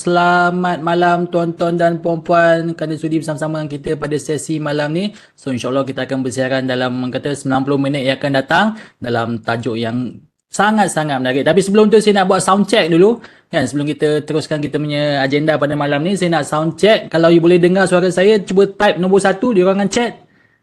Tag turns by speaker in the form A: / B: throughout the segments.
A: Selamat malam tuan-tuan dan puan-puan, kerana sudi bersama-sama dengan kita pada sesi malam ni. So insyaAllah kita akan bersiaran dalam kata 90 minit yang akan datang dalam tajuk yang sangat-sangat menarik. Tapi sebelum tu saya nak buat sound check dulu. Kan, sebelum kita teruskan kita punya agenda pada malam ni, saya nak sound check. Kalau you boleh dengar suara saya, cuba type nombor 1 di ruangan chat.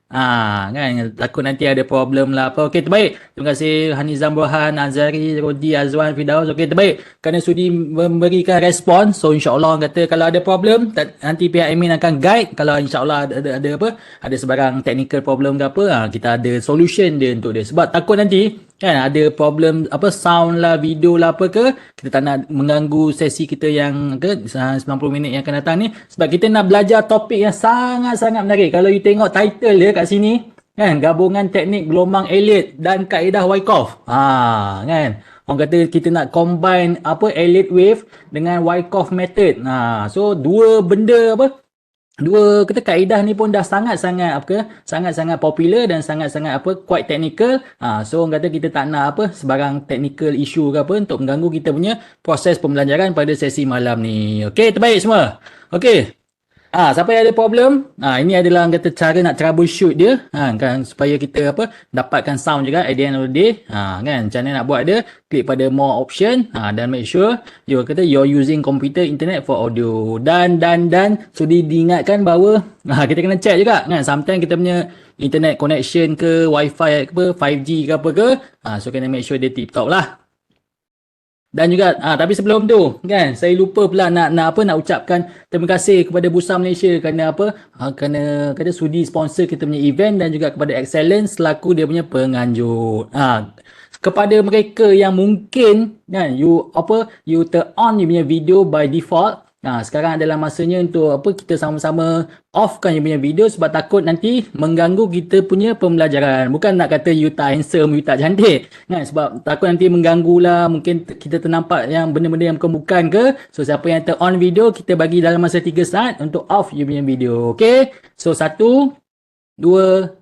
A: Kan takut nanti ada problem lah apa. Okey, terbaik. Terima kasih Hanizam Burhan, Azari, Rodi, Azwan, Fidaus. Okey, terbaik. Kerana sudi memberikan respon. So insya-Allah orang kata kalau ada problem nanti pihak admin akan guide. Kalau insya-Allah ada apa? Ada sebarang technical problem ke apa, kita ada solution dia untuk dia. Sebab takut nanti kan ada problem apa sound lah, video lah apa ke, kita tak nak mengganggu sesi kita yang ke 90 minit yang akan datang ni, sebab kita nak belajar topik yang sangat-sangat menarik. Kalau you tengok title dia kat sini kan, gabungan teknik gelombang Elliott dan kaedah Wyckoff. Kan orang kata kita nak combine apa Elliott wave dengan Wyckoff method. So dua benda apa, dua kata kaedah ni pun dah sangat-sangat apa, sangat-sangat popular dan sangat-sangat apa quite technical. So orang kata kita tak nak apa sebarang technical issue ke apa untuk mengganggu kita punya proses pembelajaran pada sesi malam ni. Okey, terbaik semua. Okey. Siapa yang ada problem, ini adalah kata cara nak troubleshoot dia, kan, supaya kita apa dapatkan sound juga at the end of the day. Kan, macam mana nak buat dia, klik pada more option, dan make sure you're using computer internet for audio, dan sudi diingatkan bahawa kita kena check juga kan, sometimes kita punya internet connection ke wifi ke apa 5G ke apa ke, so kena make sure dia tip top lah. Dan juga tapi sebelum tu kan, saya lupa pula nak ucapkan terima kasih kepada Bursa Malaysia kerana apa, kerana sudi sponsor kita punya event, dan juga kepada Excellence selaku dia punya penganjur. Kepada mereka yang mungkin kan you turn on you punya video by default, sekarang adalah masanya untuk apa kita sama-sama offkan you punya video, sebab takut nanti mengganggu kita punya pembelajaran. Bukan nak kata you tak handsome, you tak cantik kan, sebab takut nanti mengganggu lah, mungkin kita ternampak yang benda-benda yang bukan ke. So siapa yang turn on video, kita bagi dalam masa 3 saat untuk off you punya video. Okay, so 1, 2,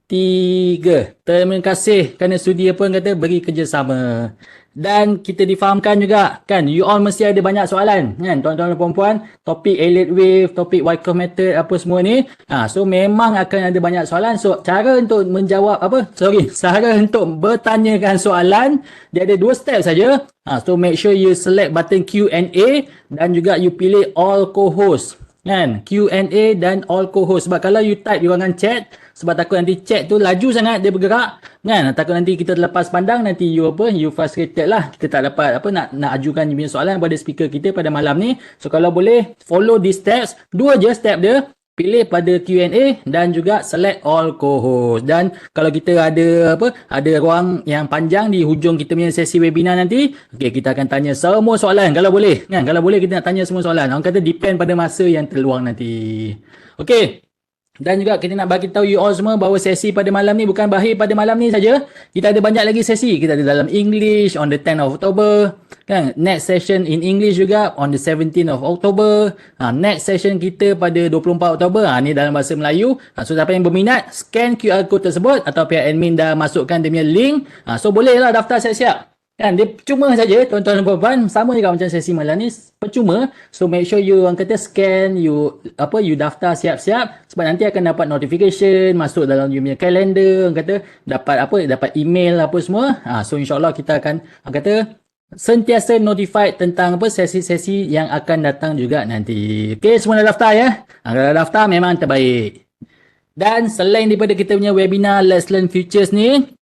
A: 3. Terima kasih kerana sudi apa kata beri kerjasama. Dan kita difahamkan juga kan, you all mesti ada banyak soalan kan tuan-tuan dan puan-puan, topik Elliott wave, topik Wyckoff method apa semua ni. So memang akan ada banyak soalan. So cara untuk menjawab cara untuk bertanyakan soalan, dia ada 2 step saja. So make sure you select button Q&A dan juga you pilih all co-host kan, Q&A dan all co-host. Sebab kalau you type di ruangan chat, sebab takut nanti chat tu laju sangat dia bergerak kan, takut nanti kita terlepas pandang, nanti you frustrated lah, kita tak dapat nak ajukan you punya soalan kepada speaker kita pada malam ni. So kalau boleh follow these steps, 2 je step dia, pilih pada Q&A dan juga select all co-host. Dan kalau kita ada ruang yang panjang di hujung kita punya sesi webinar nanti, kita akan tanya semua soalan kalau boleh kan, kalau boleh kita nak tanya semua soalan. Orang kata depend pada masa yang terluang nanti. Okey. Dan juga kita nak bagi tahu you all semua bahawa sesi pada malam ni bukan berakhir pada malam ni saja. Kita ada banyak lagi sesi. Kita ada dalam English on the 10th of October. Kan? Next session in English juga on the 17th of October. Next session kita pada 24 Oktober. Ni dalam bahasa Melayu. So siapa yang berminat, scan QR code tersebut atau pihak admin dah masukkan dia punya link. So bolehlah daftar siap-siap. Kan, dia percuma saja tuan-tuan dan puan-puan, sama juga macam sesi malam ni, percuma. So make sure you orang kata scan, you daftar siap-siap, sebab nanti akan dapat notification masuk dalam you punya calendar, orang kata dapat email apa semua. So insya-Allah kita akan orang kata sentiasa notified tentang sesi-sesi yang akan datang juga nanti. Okey, semua dah daftar ya. Kalau dah daftar memang terbaik. Dan selain daripada kita punya webinar Let's Learn Futures ni,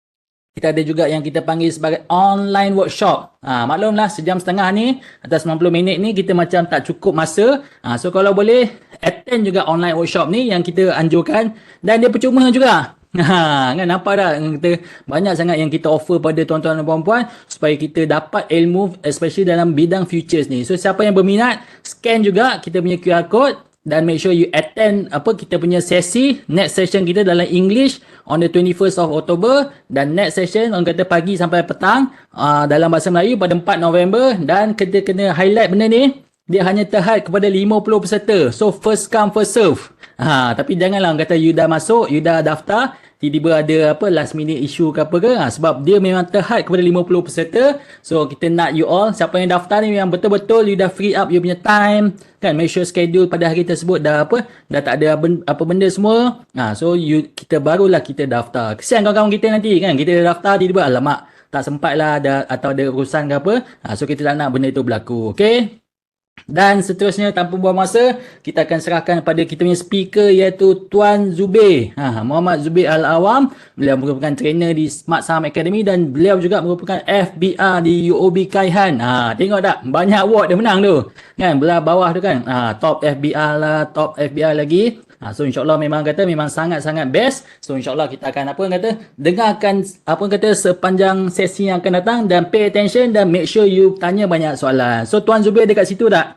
A: kita ada juga yang kita panggil sebagai online workshop. Maklumlah sejam setengah ni atas 90 minit ni kita macam tak cukup masa. So kalau boleh attend juga online workshop ni yang kita anjurkan, dan dia percuma juga. Kan nampak tak, kita banyak sangat yang kita offer pada tuan-tuan dan puan-puan supaya kita dapat ilmu especially dalam bidang futures ni. So siapa yang berminat, scan juga kita punya QR code dan make sure you attend kita punya sesi. Next session kita dalam English on the 21st of October, dan next session orang kata pagi sampai petang dalam bahasa Melayu pada 4 November. Dan kita kena highlight benda ni, dia hanya terhad kepada 50 peserta. So first come first serve. Tapi janganlah orang kata you dah masuk, you dah daftar, tiba-tiba ada apa last minute issue ke apa ke. Sebab dia memang terhad kepada 50 peserta. So kita nak you all, siapa yang daftar ni memang betul-betul you dah free up you punya time kan, make sure schedule pada hari tersebut dah apa, dah tak ada apa benda semua. So kita barulah kita daftar. Kesian kawan-kawan kita nanti kan, kita dah daftar tiba-tiba alamak tak sempat lah ada, atau ada urusan ke apa. So kita tak nak benda itu berlaku. Okay. Dan seterusnya tanpa buang masa, kita akan serahkan kepada kita punya speaker iaitu Tuan Zubir. Muhammad Zubir Al-Awam. Beliau merupakan trainer di Smart Saham Academy dan beliau juga merupakan FBR di UOB Kaihan. Tengok tak? Banyak award dia menang tu. Kan belah bawah tu kan. Top FBR lah, top FBR lagi. So insyaAllah memang kata memang sangat-sangat best. So insyaAllah kita akan dengarkan sepanjang sesi yang akan datang dan pay attention dan make sure you tanya banyak soalan. So Tuan Zubir dekat situ tak?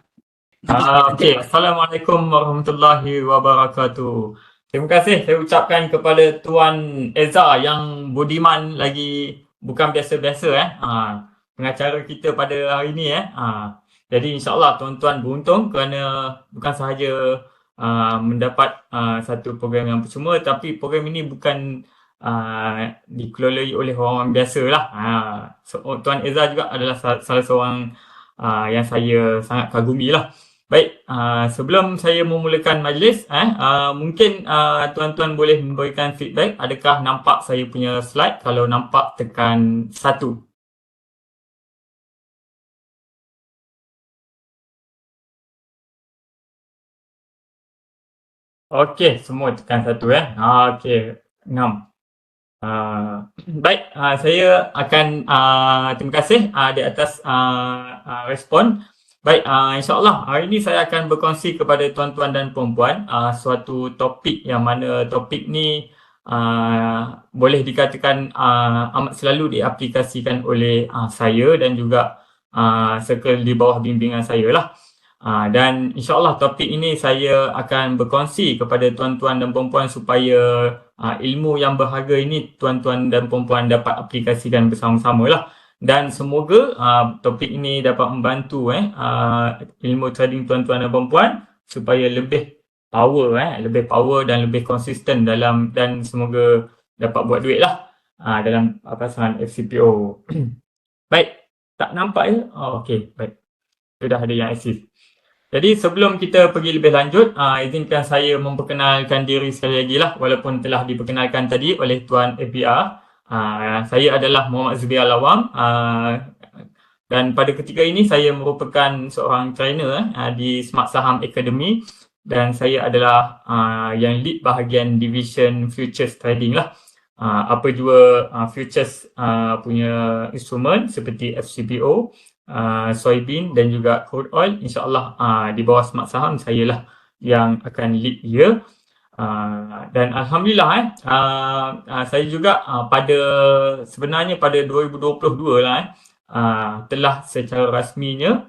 B: Okay. Assalamualaikum warahmatullahi wabarakatuh. Terima kasih saya ucapkan kepada Tuan Eza yang budiman lagi bukan biasa-biasa pengacara kita pada hari ini Jadi insyaAllah tuan-tuan beruntung kerana bukan sahaja mendapat satu program yang percuma, tapi program ini bukan dikelolai oleh orang biasa lah. Tuan Eza juga adalah salah seorang yang saya sangat kagumi lah. Baik, sebelum saya memulakan majlis, mungkin tuan-tuan boleh memberikan feedback. Adakah nampak saya punya slide? Kalau nampak, tekan 1. Okey, semua tekan 1 Okey, 6. Baik, saya akan terima kasih di atas respon. Baik, insyaAllah hari ini saya akan berkongsi kepada tuan-tuan dan perempuan suatu topik yang mana topik ni boleh dikatakan amat selalu diaplikasikan oleh saya dan juga circle di bawah bimbingan saya lah. Dan insyaAllah topik ini saya akan berkongsi kepada tuan-tuan dan perempuan supaya ilmu yang berharga ini tuan-tuan dan perempuan dapat aplikasikan bersama-sama lah. Dan semoga topik ini dapat membantu ilmu trading tuan-tuan dan perempuan supaya lebih power dan lebih konsisten dalam, dan semoga dapat buat duit lah dalam pasaran FCPO. Baik, tak nampak okey, baik. Sudah ada yang aktif. Jadi sebelum kita pergi lebih lanjut, izinkan saya memperkenalkan diri sekali lagi lah, walaupun telah diperkenalkan tadi oleh Tuan FBR. Saya adalah Muhammad Zubir Al-Awam dan pada ketika ini saya merupakan seorang trainer di Smart Saham Academy dan saya adalah yang lead bahagian division futures trading lah. Apa jua futures punya instrumen seperti FCPO, soybean dan juga crude oil, insyaAllah di bawah Smart Saham saya lah yang akan lead dia. Dan Alhamdulillah saya juga sebenarnya pada 2022 lah telah secara rasminya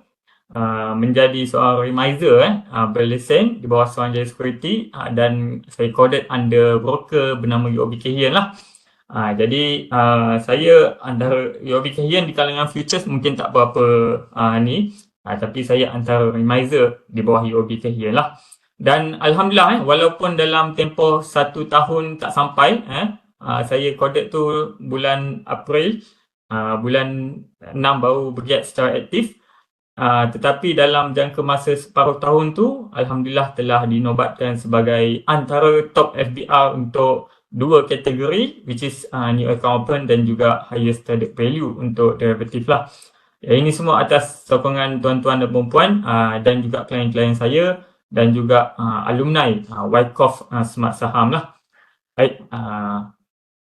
B: menjadi seorang remiser berlesen di bawah Suruhanjaya Security dan saya coded under broker bernama UOB Kay Hian lah. Jadi saya antara UOB Kay Hian di kalangan futures mungkin tak berapa tapi saya antara remiser di bawah UOB Kay Hian lah. Dan Alhamdulillah walaupun dalam tempoh 1 tahun tak sampai saya coded tu bulan April, bulan 6 baru bergiat secara aktif, tetapi dalam jangka masa separuh tahun tu Alhamdulillah telah dinobatkan sebagai antara top FBR untuk 2 kategori, which is new account open dan juga highest traded value untuk derivatif lah. Ini semua atas sokongan tuan-tuan dan perempuan dan juga klien-klien saya dan juga alumni Wyckoff Smart Saham lah. Baik,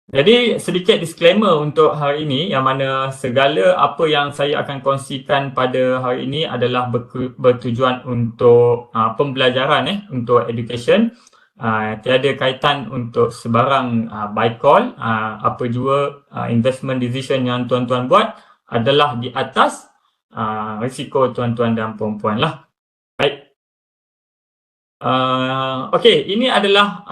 B: jadi sedikit disclaimer untuk hari ini, yang mana segala apa yang saya akan kongsikan pada hari ini adalah bertujuan untuk pembelajaran untuk education. Tiada kaitan untuk sebarang buy call. Apa jua investment decision yang tuan-tuan buat adalah di atas risiko tuan-tuan dan perempuan lah. Baik. Okey, ini adalah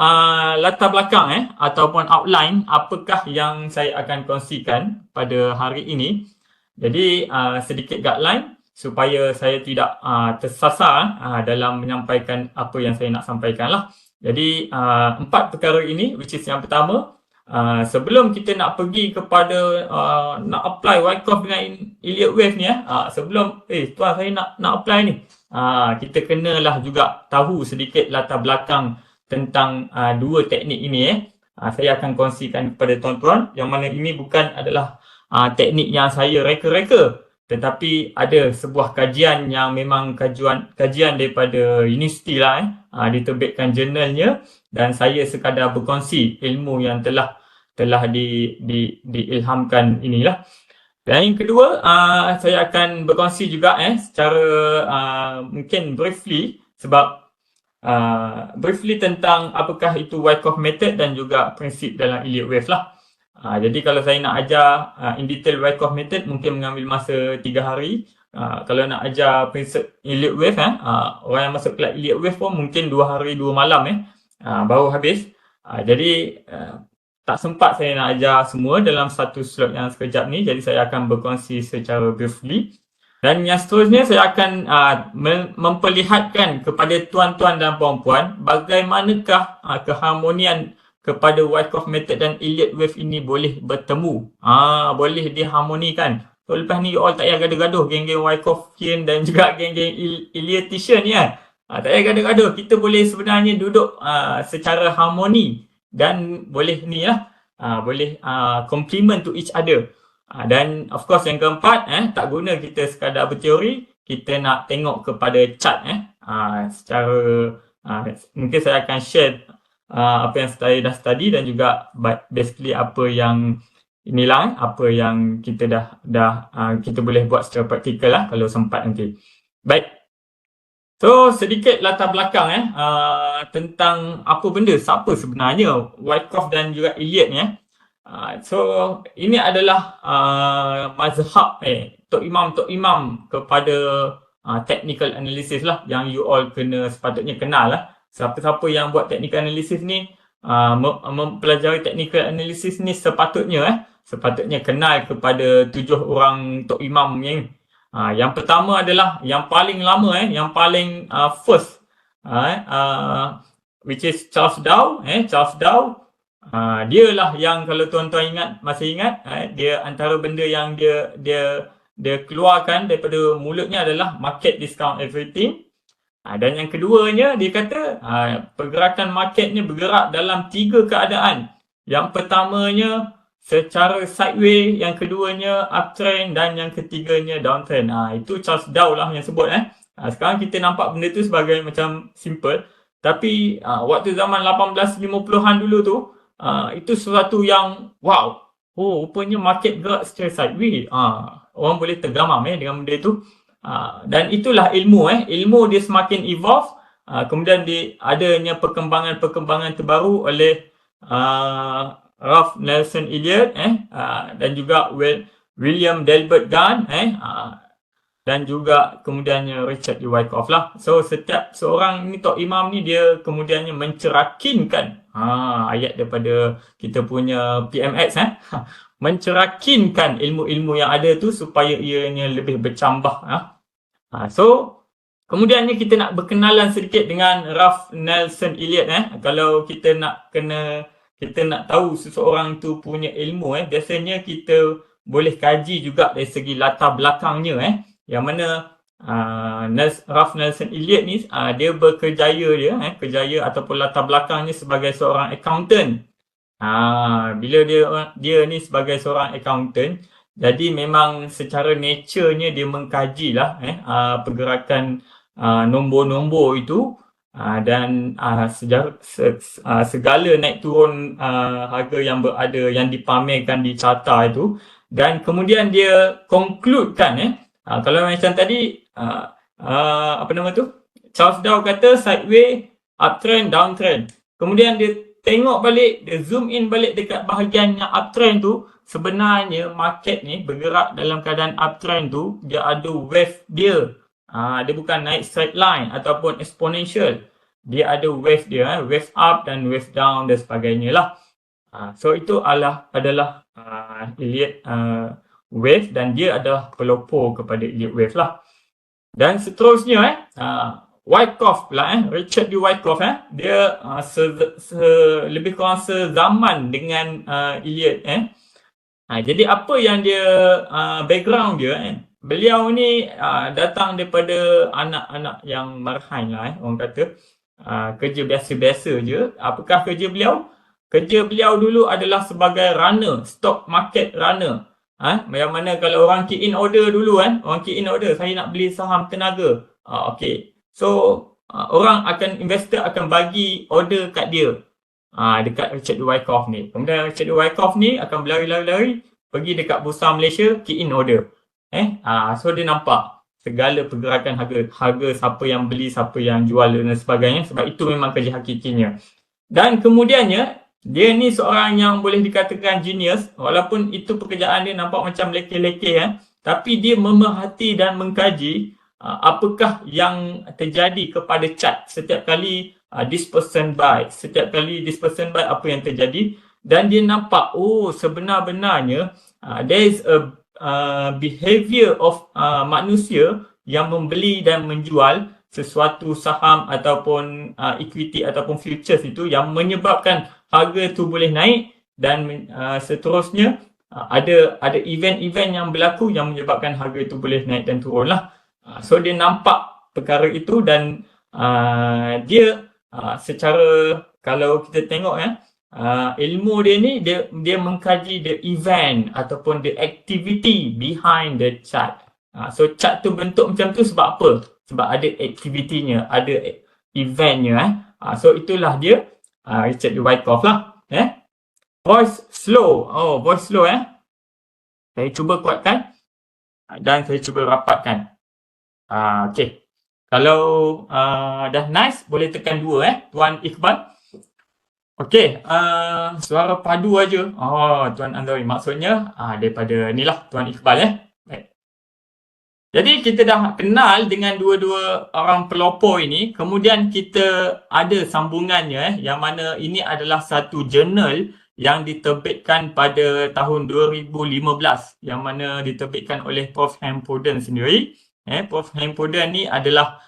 B: latar belakang ataupun outline apakah yang saya akan kongsikan pada hari ini. Jadi sedikit guideline supaya saya tidak tersasar dalam menyampaikan apa yang saya nak sampaikan lah. Jadi 4 perkara ini, which is yang pertama, sebelum kita nak pergi kepada nak apply Wyckoff dengan Elliott Wave ni sebelum tuan saya nak apply ni, kita kenalah juga tahu sedikit latar belakang tentang dua teknik ini. Saya akan kongsikan kepada tuan-tuan, yang mana ini bukan adalah teknik yang saya reka-reka, tetapi ada sebuah kajian yang memang kajian daripada universiti lah, diterbitkan jurnalnya, dan saya sekadar berkongsi ilmu yang telah diilhamkan inilah. Dan yang kedua, saya akan berkongsi juga secara mungkin briefly, sebab briefly tentang apakah itu Wyckoff method dan juga prinsip dalam Elliott Wave lah. Jadi kalau saya nak ajar in detail Wyckoff method mungkin mengambil masa 3 hari. Kalau nak ajar prinsip Elliott Wave, orang yang masuk kelas Elliott Wave pun mungkin 2 hari 2 malam baru habis. Jadi tak sempat saya nak ajar semua dalam satu slot yang sekejap ni. Jadi saya akan berkongsi secara briefly. Dan yang seterusnya saya akan memperlihatkan kepada tuan-tuan dan puan-puan bagaimanakah keharmonian kepada Wyckoff method dan Elliott Wave ini boleh bertemu. Boleh diharmonikan. So lepas ni you all tak payah gaduh-gaduh geng-geng Wyckoffian dan juga geng-geng Elliottician ni tak payah gaduh-gaduh. Kita boleh sebenarnya duduk secara harmoni dan boleh boleh complement to each other. Dan of course yang keempat, tak guna kita sekadar berteori, kita nak tengok kepada chart secara mungkin saya akan share apa yang saya dah study dan juga basically apa yang inilah apa yang kita dah kita boleh buat secara praktikal lah kalau sempat nanti. Baik. So sedikit latar belakang tentang apa benda, siapa sebenarnya Wyckoff dan juga Elliott ni. So ini adalah mazhab Tok Imam kepada technical analysis lah, yang you all sepatutnya kenal lah. Siapa-siapa yang buat technical analysis ni mempelajari technical analysis ni sepatutnya kenal kepada 7 orang Tok Imam ni. Yang pertama adalah yang paling lama yang paling first which is Charles Dow. Charles Dow dia lah yang kalau tuan-tuan masih ingat, dia antara benda yang dia keluarkan daripada mulutnya adalah market discount everything. Dan yang keduanya dia kata pergerakan market ni bergerak dalam 3 keadaan. Yang pertamanya secara sideways, yang keduanya uptrend dan yang ketiganya downtrend. Itu Charles Dow lah yang sebut. Sekarang kita nampak benda tu sebagai macam simple, tapi waktu zaman 1850-an dulu tu itu sesuatu yang wow. Rupanya market gerak secara sideways. Orang boleh tergamam dengan benda tu. Dan itulah ilmu. Ilmu dia semakin evolve. Kemudian adanya perkembangan terbaru oleh Ralph Nelson Elliott dan juga William Delbert Gunn dan juga kemudiannya Richard E. Wyckoff lah. So setiap seorang ni Tok Imam ni dia kemudiannya mencerakinkan ayat daripada kita punya PMX mencerakinkan ilmu-ilmu yang ada tu supaya ianya lebih bercambah. So kemudiannya kita nak berkenalan sedikit dengan Ralph Nelson Elliott. Kalau kita nak tahu seseorang tu punya ilmu, biasanya kita boleh kaji juga dari segi latar belakangnya. Yang mana Ralph Nelson Elliott ni dia kerjaya ataupun latar belakangnya sebagai seorang accountant. Bila dia ni sebagai seorang accountant, jadi memang secara nature-nya dia mengkajilah pergerakan nombor-nombor itu dan segala naik turun harga yang berada yang dipamerkan di carta itu, dan kemudian dia concludekan kalau macam tadi Charles Dow kata sideways, uptrend, downtrend. Kemudian dia tengok balik, dia zoom in balik dekat bahagian yang uptrend tu. Sebenarnya market ni bergerak dalam keadaan uptrend tu, dia ada wave dia. Dia bukan naik straight line ataupun exponential. Dia ada wave dia, wave up dan wave down dan sebagainya lah. So itu adalah Elliott Wave, dan dia adalah pelopor kepada Elliott Wave lah. Dan seterusnya Wyckoff pula Richard D. Wyckoff dia lebih kurang sezaman dengan Eliot jadi apa yang dia background dia beliau ni datang daripada anak-anak yang marhain lah orang kata kerja biasa-biasa je. Apakah kerja beliau? Kerja beliau dulu adalah sebagai runner, stock market runner. Yang mana kalau orang key in order dulu orang key in order, saya nak beli saham Tenaga. Okay. So investor akan bagi order kat dia. Dekat Richard D. Wyckoff ni. Kemudian Richard D. Wyckoff ni akan berlari-lari pergi dekat Bursa Malaysia, key in order. So dia nampak segala pergerakan harga siapa yang beli, siapa yang jual dan sebagainya, sebab itu memang kerja hakikinya. Dan kemudiannya dia ni seorang yang boleh dikatakan genius, walaupun itu pekerjaan dia nampak macam leke-leke tapi dia memerhati dan mengkaji apakah yang terjadi kepada chart setiap kali this person buy, apa yang terjadi, dan dia nampak sebenar-benarnya there is a behavior of manusia yang membeli dan menjual sesuatu saham ataupun equity ataupun futures itu yang menyebabkan harga tu boleh naik dan seterusnya ada event-event yang berlaku yang menyebabkan harga itu boleh naik dan turun lah. So dia nampak perkara itu dan dia secara kalau kita tengok ilmu dia ni dia mengkaji the event ataupun the activity behind the chart. So chart tu bentuk macam tu sebab apa? Sebab ada aktivitinya, ada eventnya. So itulah dia Richard D. Wyckoff lah. Voice slow. Voice slow Saya cuba kuatkan dan saya cuba rapatkan. Okay. Kalau dah nice, boleh tekan 2 Tuan Iqbal. Okay. Suara padu aja. Tuan Andoi. Maksudnya daripada ni lah Tuan Iqbal Baik. Jadi kita dah kenal dengan dua-dua orang pelopor ini. Kemudian kita ada sambungannya yang mana ini adalah satu jurnal yang diterbitkan pada tahun 2015 yang mana diterbitkan oleh Prof. Hamporden sendiri. Prof. Hamporden ni adalah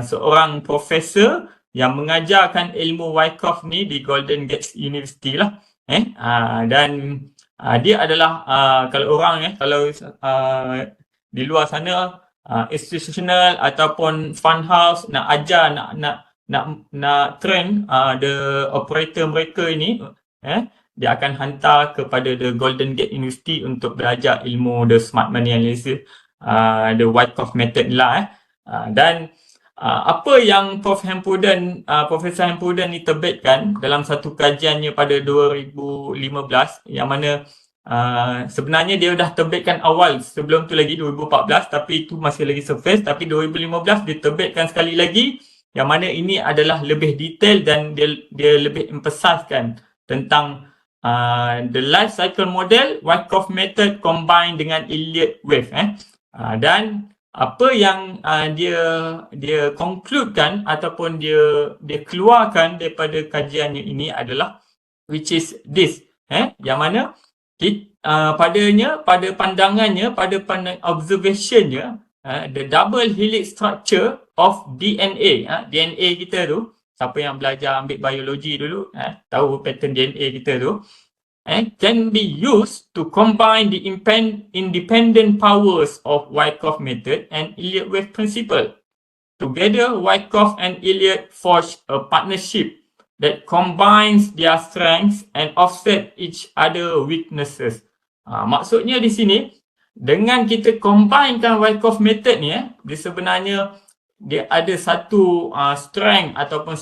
B: seorang profesor yang mengajarkan ilmu Wyckoff ni di Golden Gate University lah. Dan dia adalah kalau orang kalau di luar sana institutional ataupun fund house nak ajar nak train the operator mereka ini dia akan hantar kepada the Golden Gate University untuk belajar ilmu the smart money analysis, the Wyckoff method lah. Dan apa yang Profesor Hamporden ni terbitkan dalam satu kajiannya pada 2015 yang mana sebenarnya dia dah terbitkan awal sebelum tu lagi 2014 tapi itu masih lagi surface, tapi 2015 diterbitkan sekali lagi yang mana ini adalah lebih detail dan dia lebih emphasizekan tentang the life cycle model, Wyckoff method combined dengan Elliott wave dan apa yang dia concludekan ataupun dia keluarkan daripada kajiannya ini adalah which is this yang mana pada pandangannya, pada observationnya the double helix structure of DNA DNA kita tu, siapa yang belajar ambil biologi dulu tahu pattern DNA kita tu can be used to combine the independent powers of Wyckoff method and Elliott wave principle. Together, Wyckoff and Elliott forged a partnership that combines their strengths and offset each other weaknesses. Maksudnya di sini, dengan kita combinekan Wyckoff method ni, dia sebenarnya dia ada satu strength ataupun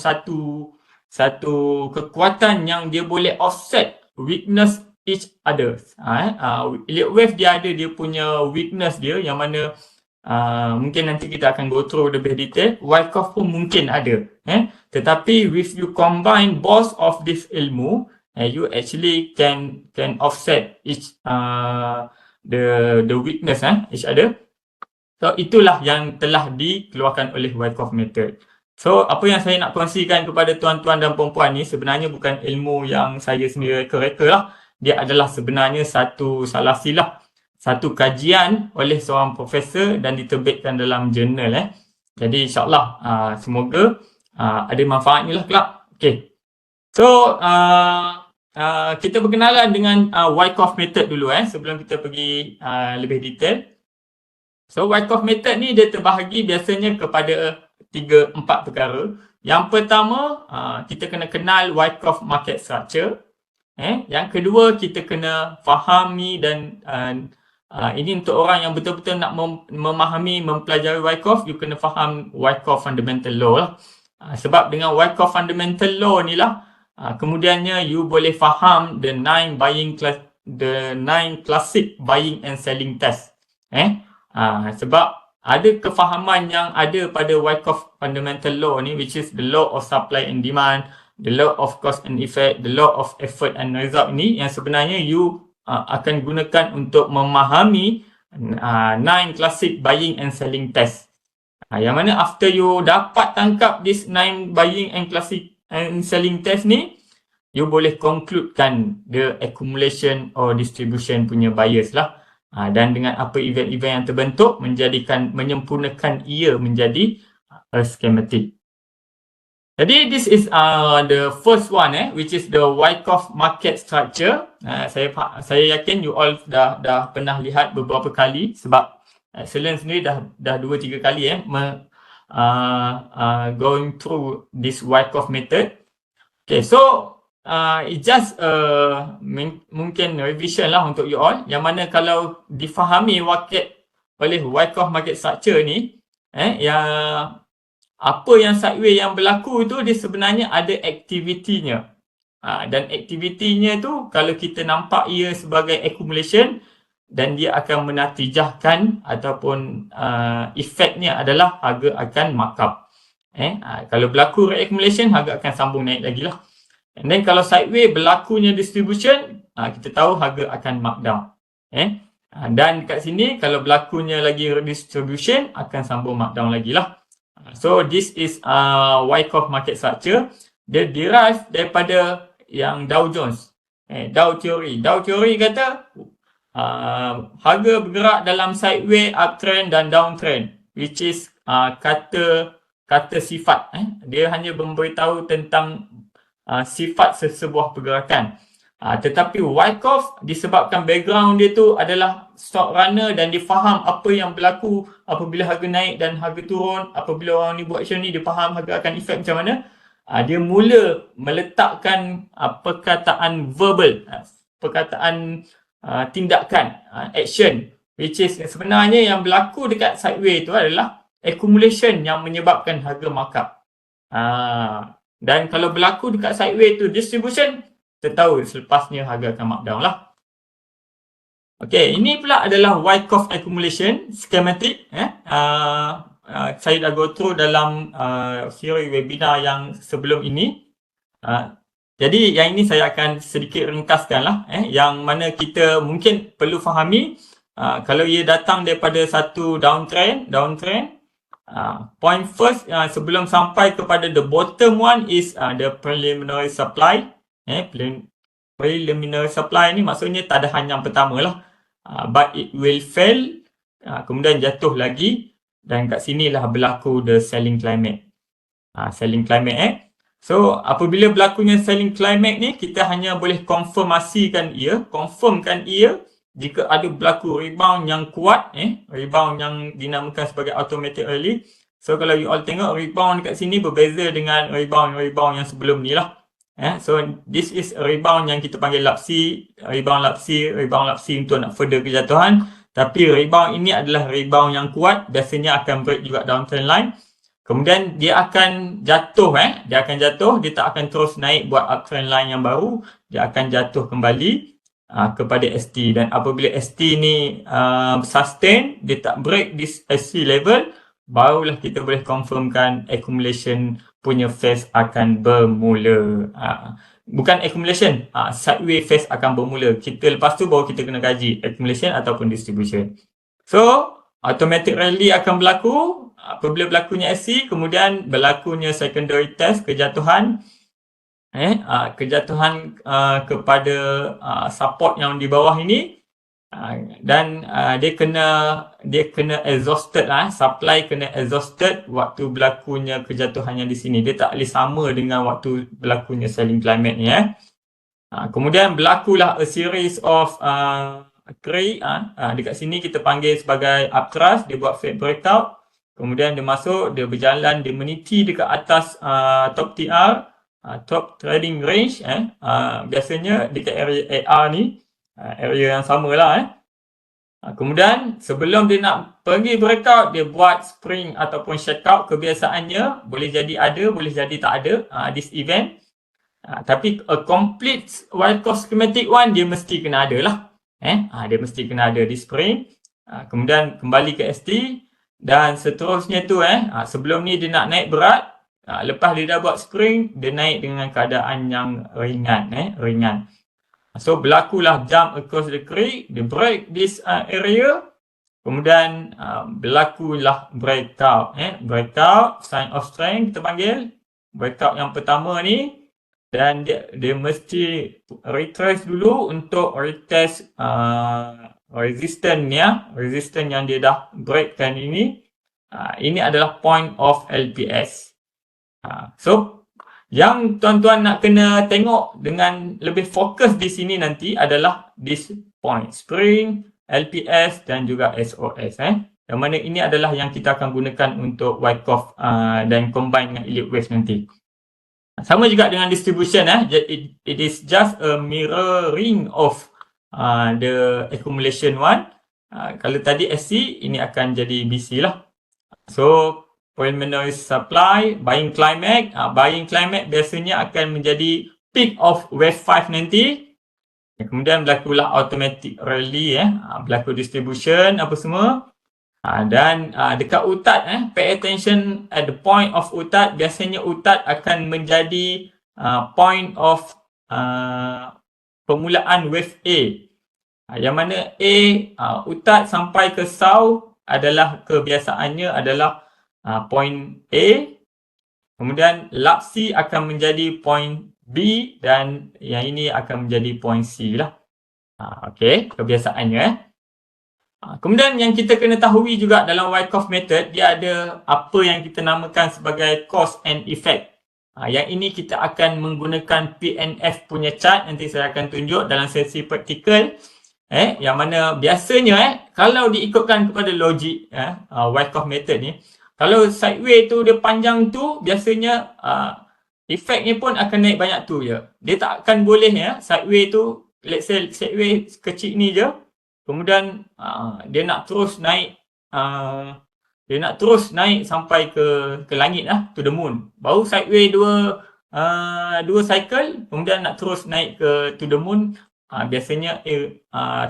B: satu kekuatan yang dia boleh offset weakness each other. Elliott wave dia punya weakness dia yang mana mungkin nanti kita akan go through lebih detail. Wyckoff pun mungkin ada. Tetapi if you combine both of this ilmu, you actually can offset each the weakness each other. So itulah yang telah dikeluarkan oleh Wyckoff method. So, apa yang saya nak kongsikan kepada tuan-tuan dan puan-puan ni sebenarnya bukan ilmu yang saya sendiri reka lah. Dia adalah sebenarnya satu kajian oleh seorang profesor dan diterbitkan dalam jurnal Jadi insyaAllah semoga ada manfaat ni lah kelak. Okay. So kita berkenalan dengan Wyckoff method dulu sebelum kita pergi lebih detail. So Wyckoff method ni dia terbahagi biasanya kepada 3-4 perkara. Yang pertama kita kena kenal Wyckoff market structure. Yang kedua kita kena fahami dan ini untuk orang yang betul-betul nak memahami, mempelajari Wyckoff, you kena faham Wyckoff fundamental law lah. Sebab dengan Wyckoff fundamental law ni lah kemudiannya you boleh faham the 9 classic buying and selling test. Sebab ada kefahaman yang ada pada Wyckoff fundamental law ni, which is the law of supply and demand, the law of cause and effect, the law of effort and result ni, yang sebenarnya you akan gunakan untuk memahami 9 classic buying and selling test. Yang mana after you dapat tangkap this 9 buying and classic and selling test ni, you boleh concludekan the accumulation or distribution punya bias lah. Dan dengan apa event-event yang terbentuk menyempurnakan ia menjadi a schematic. Jadi this is the first one which is the Wyckoff market structure. Saya yakin you all dah pernah lihat beberapa kali sebab Excellence sendiri dah 2-3 kali going through this Wyckoff method. Okay, so it just mungkin revision lah untuk you all, yang mana kalau difahami oleh Wyckoff market structure ni yang apa yang sideway yang berlaku tu dia sebenarnya ada aktivitinya. Dan aktivitinya tu kalau kita nampak ia sebagai accumulation dan dia akan menatijahkan ataupun efeknya adalah harga akan markup. Kalau berlaku accumulation, harga akan sambung naik lagi lah. And then kalau sideway berlakunya distribution, kita tahu harga akan markdown. Dan kat sini kalau berlakunya lagi redistribution, akan sambung markdown lagi lah. So this is Wyckoff market structure. Dia derive daripada yang Dow Jones. Dow Theory. Dow Theory kata harga bergerak dalam sideway, uptrend dan downtrend, which is kata sifat. Dia hanya memberitahu tentang sifat sesebuah pergerakan. Tetapi Wyckoff disebabkan background dia tu adalah stock runner dan dia faham apa yang berlaku apabila harga naik dan harga turun. Apabila orang ni buat action ni, dia faham harga akan efek macam mana. Dia mula meletakkan perkataan verbal, perkataan tindakan, action, which is sebenarnya yang berlaku dekat sideway tu adalah accumulation yang menyebabkan harga markup. Dan kalau berlaku dekat sideway tu distribution, kita tahu selepasnya harga akan markdown lah. Okay, ini pula adalah Wyckoff accumulation schematic. Saya dah go through dalam siri webinar yang sebelum ini. Jadi yang ini saya akan sedikit ringkaskan lah. Yang mana kita mungkin perlu fahami kalau ia datang daripada satu downtrend. Point first sebelum sampai kepada the bottom one is the preliminary supply. Preliminary supply ni maksudnya tadahan yang pertama lah. But it will fail, kemudian jatuh lagi, dan kat sinilah berlaku the selling climate. Selling climate So apabila berlakunya selling climate ni, kita hanya boleh confirmkan ia jika ada berlaku rebound yang kuat, rebound yang dinamakan sebagai automatic rally. So kalau you all tengok rebound dekat sini berbeza dengan rebound yang sebelum ni lah. So this is a rebound yang kita panggil lapsi, rebound lapsi untuk nak further kejatuhan. Tapi rebound ini adalah rebound yang kuat, biasanya akan break juga downtrend line. Kemudian dia akan jatuh, dia tak akan terus naik buat uptrend line yang baru, dia akan jatuh kembali kepada ST. Dan apabila ST ni sustain, dia tak break this ST level, barulah kita boleh confirmkan accumulation punya phase akan bermula. Bukan accumulation, sideway phase akan bermula. Lepas tu baru kita kena kaji accumulation ataupun distribution. So automatic rally akan berlaku apabila berlakunya SC, kemudian berlakunya secondary test, kejatuhan kepada support yang di bawah ini. Dan dia kena exhausted lah, supply kena exhausted waktu berlakunya kejatuhan yang di sini. Dia tak boleh sama dengan waktu berlakunya selling climate ni. Kemudian berlakulah a series of crack. Dekat sini kita panggil sebagai upthrust. Dia buat fake breakout. Kemudian dia masuk, dia berjalan, dia meniti dekat atas top TR, top trading range. Biasanya dekat area AR ni, area yang sama lah. Kemudian sebelum dia nak pergi breakout, dia buat spring ataupun shakeout. Kebiasaannya boleh jadi ada, boleh jadi tak ada this event. Tapi a complete Wyckoff schematic one dia mesti kena ada lah. Dia mesti kena ada di spring. Kemudian kembali ke ST dan seterusnya tu sebelum ni dia nak naik berat. Lepas dia dah buat spring, dia naik dengan keadaan yang ringan. So berlakulah jump across the creek, dia break this area. Kemudian berlakulah breakout. Breakout, sign of strength kita panggil. Breakout yang pertama ni. Dan dia mesti retrace dulu untuk retest resistance ni resistance yang dia dah breakkan ini. Ini adalah point of LPS. So yang tuan-tuan nak kena tengok dengan lebih fokus di sini nanti adalah this point, spring, LPS dan juga SOS. Yang mana ini adalah yang kita akan gunakan untuk Wyckoff dan combine dengan elliott wave nanti. Sama juga dengan distribution. It is just a mirroring of the accumulation one. Kalau tadi SC, ini akan jadi BC lah. So preliminary supply, buying climax. Buying climax biasanya akan menjadi peak of wave 5 nanti. Kemudian berlakulah automatic rally, berlaku distribution apa semua. Dan dekat utat, pay attention at the point of utat. Biasanya utat akan menjadi point of permulaan wave A. Yang mana A, utat sampai ke south adalah kebiasaannya adalah point A. Kemudian lapsi akan menjadi point B dan yang ini akan menjadi point C lah. Okey, kebiasaannya. Kemudian yang kita kena tahu juga dalam Wyckoff method, dia ada apa yang kita namakan sebagai cause and effect. Yang ini kita akan menggunakan PNF punya chart, nanti saya akan tunjuk dalam sesi praktikal. Yang mana biasanya kalau diikutkan kepada logik Wyckoff method ni, kalau sideway tu dia panjang tu, biasanya efeknya pun akan naik banyak tu je. Dia tak akan boleh sideway tu, let's say sideway kecil ni je. Kemudian dia nak terus naik sampai ke langit lah, to the moon. Baru sideway dua cycle, kemudian nak terus naik to the moon. Biasanya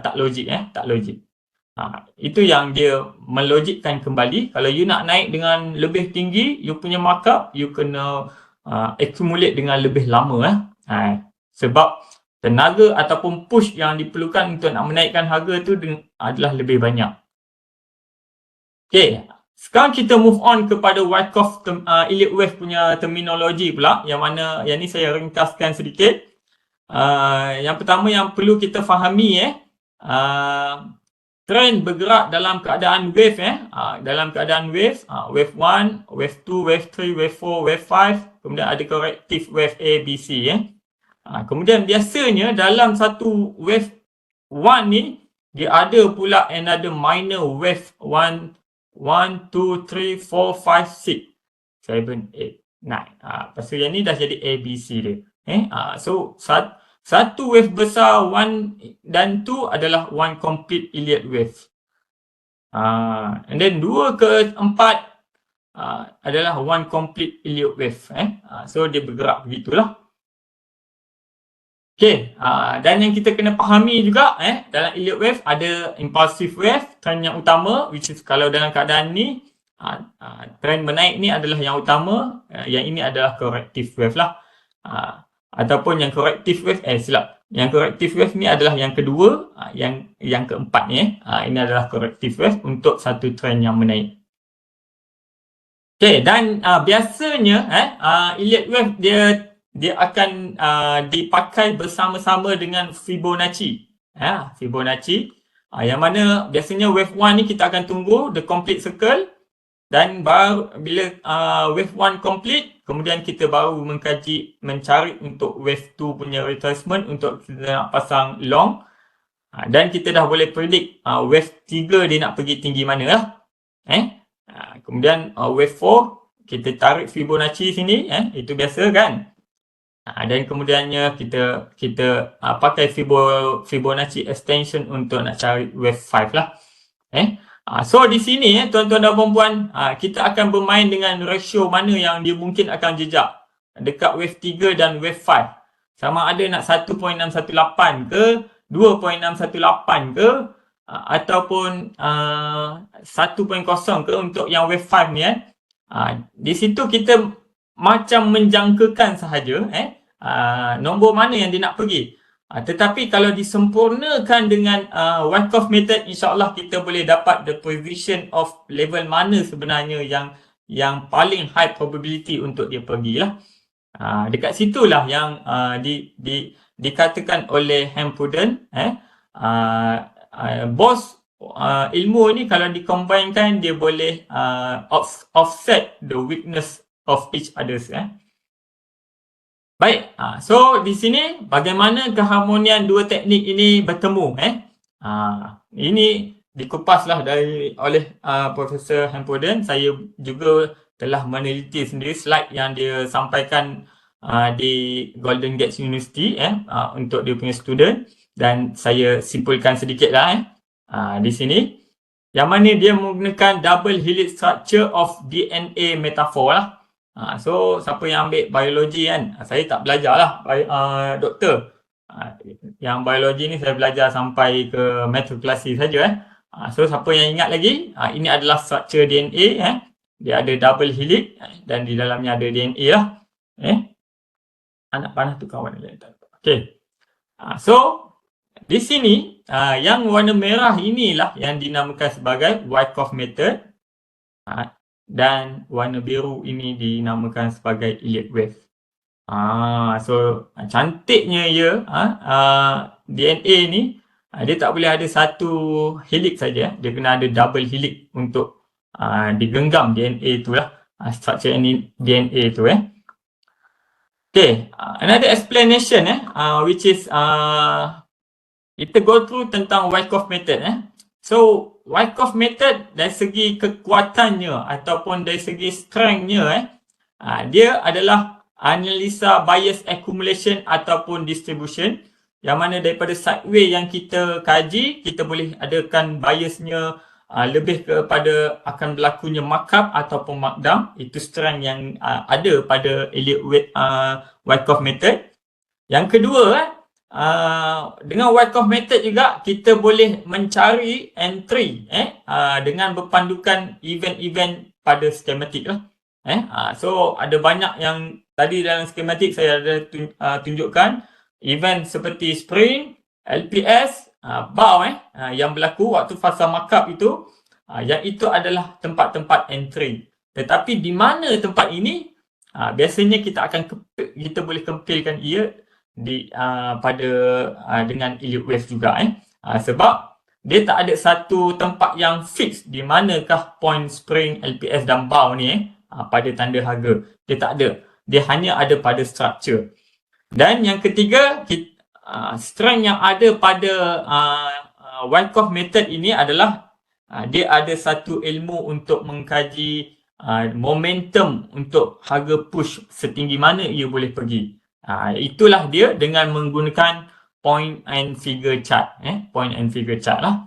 B: tak logik. Itu yang dia melogikkan kembali. Kalau you nak naik dengan lebih tinggi, you punya markup, you kena accumulate dengan lebih lama. Sebab tenaga ataupun push yang diperlukan untuk nak menaikkan harga tu adalah lebih banyak. Okay, sekarang kita move on kepada Wyckoff elliott wave punya terminologi pula, yang mana yang ni saya ringkaskan sedikit. Yang pertama yang perlu kita fahami, trend bergerak dalam keadaan wave. Dalam keadaan wave, wave 1, wave 2, wave 3, wave 4, wave 5, kemudian ada corrective wave A, B, C. Kemudian biasanya dalam satu wave 1 ni, dia ada pula another minor wave 1, 2, 3, 4, 5, 6, 7, 8, 9. Lepas tu yang ni dah jadi A, B, C dia. So satu wave besar 1 dan 2 adalah one complete elliott wave. And then 2 ke 4 adalah one complete elliott wave. So dia bergerak begitulah. Okay, dan yang kita kena fahami juga dalam elliott wave ada impulsive wave, trend yang utama, which is kalau dalam keadaan ni trend menaik ni adalah yang utama, yang ini adalah corrective wave lah. Ataupun yang corrective wave, yang corrective wave ni adalah yang kedua, yang keempat ni ini adalah corrective wave untuk satu trend yang menaik. Okay, dan biasanya elliott wave dia akan dipakai bersama-sama dengan Fibonacci. Fibonacci. Yang mana biasanya wave 1 ni kita akan tunggu the complete circle, dan baru bila wave 1 complete, kemudian kita baru mencari untuk wave 2 punya retracement untuk kita nak pasang long. Dan kita dah boleh predict wave 3 dia nak pergi tinggi mana lah. Kemudian wave 4 kita tarik Fibonacci sini, itu biasa kan. Dan kemudiannya kita pakai Fibonacci extension untuk nak cari wave 5 lah. So di sini tuan-tuan dan puan-puan, kita akan bermain dengan ratio mana yang dia mungkin akan jejak dekat wave 3 dan wave 5. Sama ada nak 1.618 ke, 2.618 ke, ataupun 1.0 ke untuk yang wave 5 ni. Di situ kita macam menjangkakan sahaja nombor mana yang dia nak pergi. Tetapi kalau disempurnakan dengan Wyckoff method, insyaAllah kita boleh dapat the position of level mana sebenarnya yang paling high probability untuk dia pergilah. Dekat situlah yang dikatakan oleh Hampden, bos ilmu ni kalau dicombine dia boleh offset the weakness of each others. Baik, so di sini bagaimana keharmonian dua teknik ini bertemu. Ini dikupaslah oleh Profesor Hampden. Saya juga telah meneliti sendiri slide yang dia sampaikan di Golden Gate University untuk dia punya student, dan saya simpulkan sedikit lah di sini, yang mana dia menggunakan double helix structure of DNA metaphor lah. So siapa yang ambil biologi kan, saya tak belajar lah doktor. Yang biologi ni saya belajar sampai ke matrikulasi saja. So siapa yang ingat lagi, ini adalah structure DNA. Dia ada double helix dan di dalamnya ada DNA lah. Anak panah tu kawan dia. Okay. So di sini yang warna merah inilah yang dinamakan sebagai Wyckoff method. Dan warna biru ini dinamakan sebagai Elliott wave. So cantiknya DNA ni dia tak boleh ada satu helix saja. Dia kena ada double helix untuk digenggam DNA tu lah. Structure DNA tu Okay, another explanation which is kita go through tentang Wyckoff method. So Wyckoff method dari segi kekuatannya ataupun dari segi strengthnya, dia adalah analisa bias accumulation ataupun distribution, yang mana daripada sideway yang kita kaji, kita boleh adakan biasnya lebih kepada akan berlakunya markup ataupun markdown. Itu strength yang ada pada Elliott Wyckoff method. Yang kedua, dengan Wyckoff method juga kita boleh mencari entry dengan berpandukan event-event pada skematik lah. So ada banyak yang tadi dalam skematik saya ada tunjukkan event seperti spring, LPS, bow yang berlaku waktu fasa markup itu, yang itu adalah tempat-tempat entry. Tetapi di mana tempat ini, biasanya kita boleh kempilkan ia dengan Elliott wave juga sebab dia tak ada satu tempat yang fix di manakah point spring, LPS dan bow ni pada tanda harga. Dia tak ada. Dia hanya ada pada structure. Dan yang ketiga, strength yang ada pada Wyckoff method ini adalah dia ada satu ilmu untuk mengkaji momentum untuk harga push setinggi mana ia boleh pergi. Itulah dia dengan menggunakan point and figure chart. Point and figure chart lah.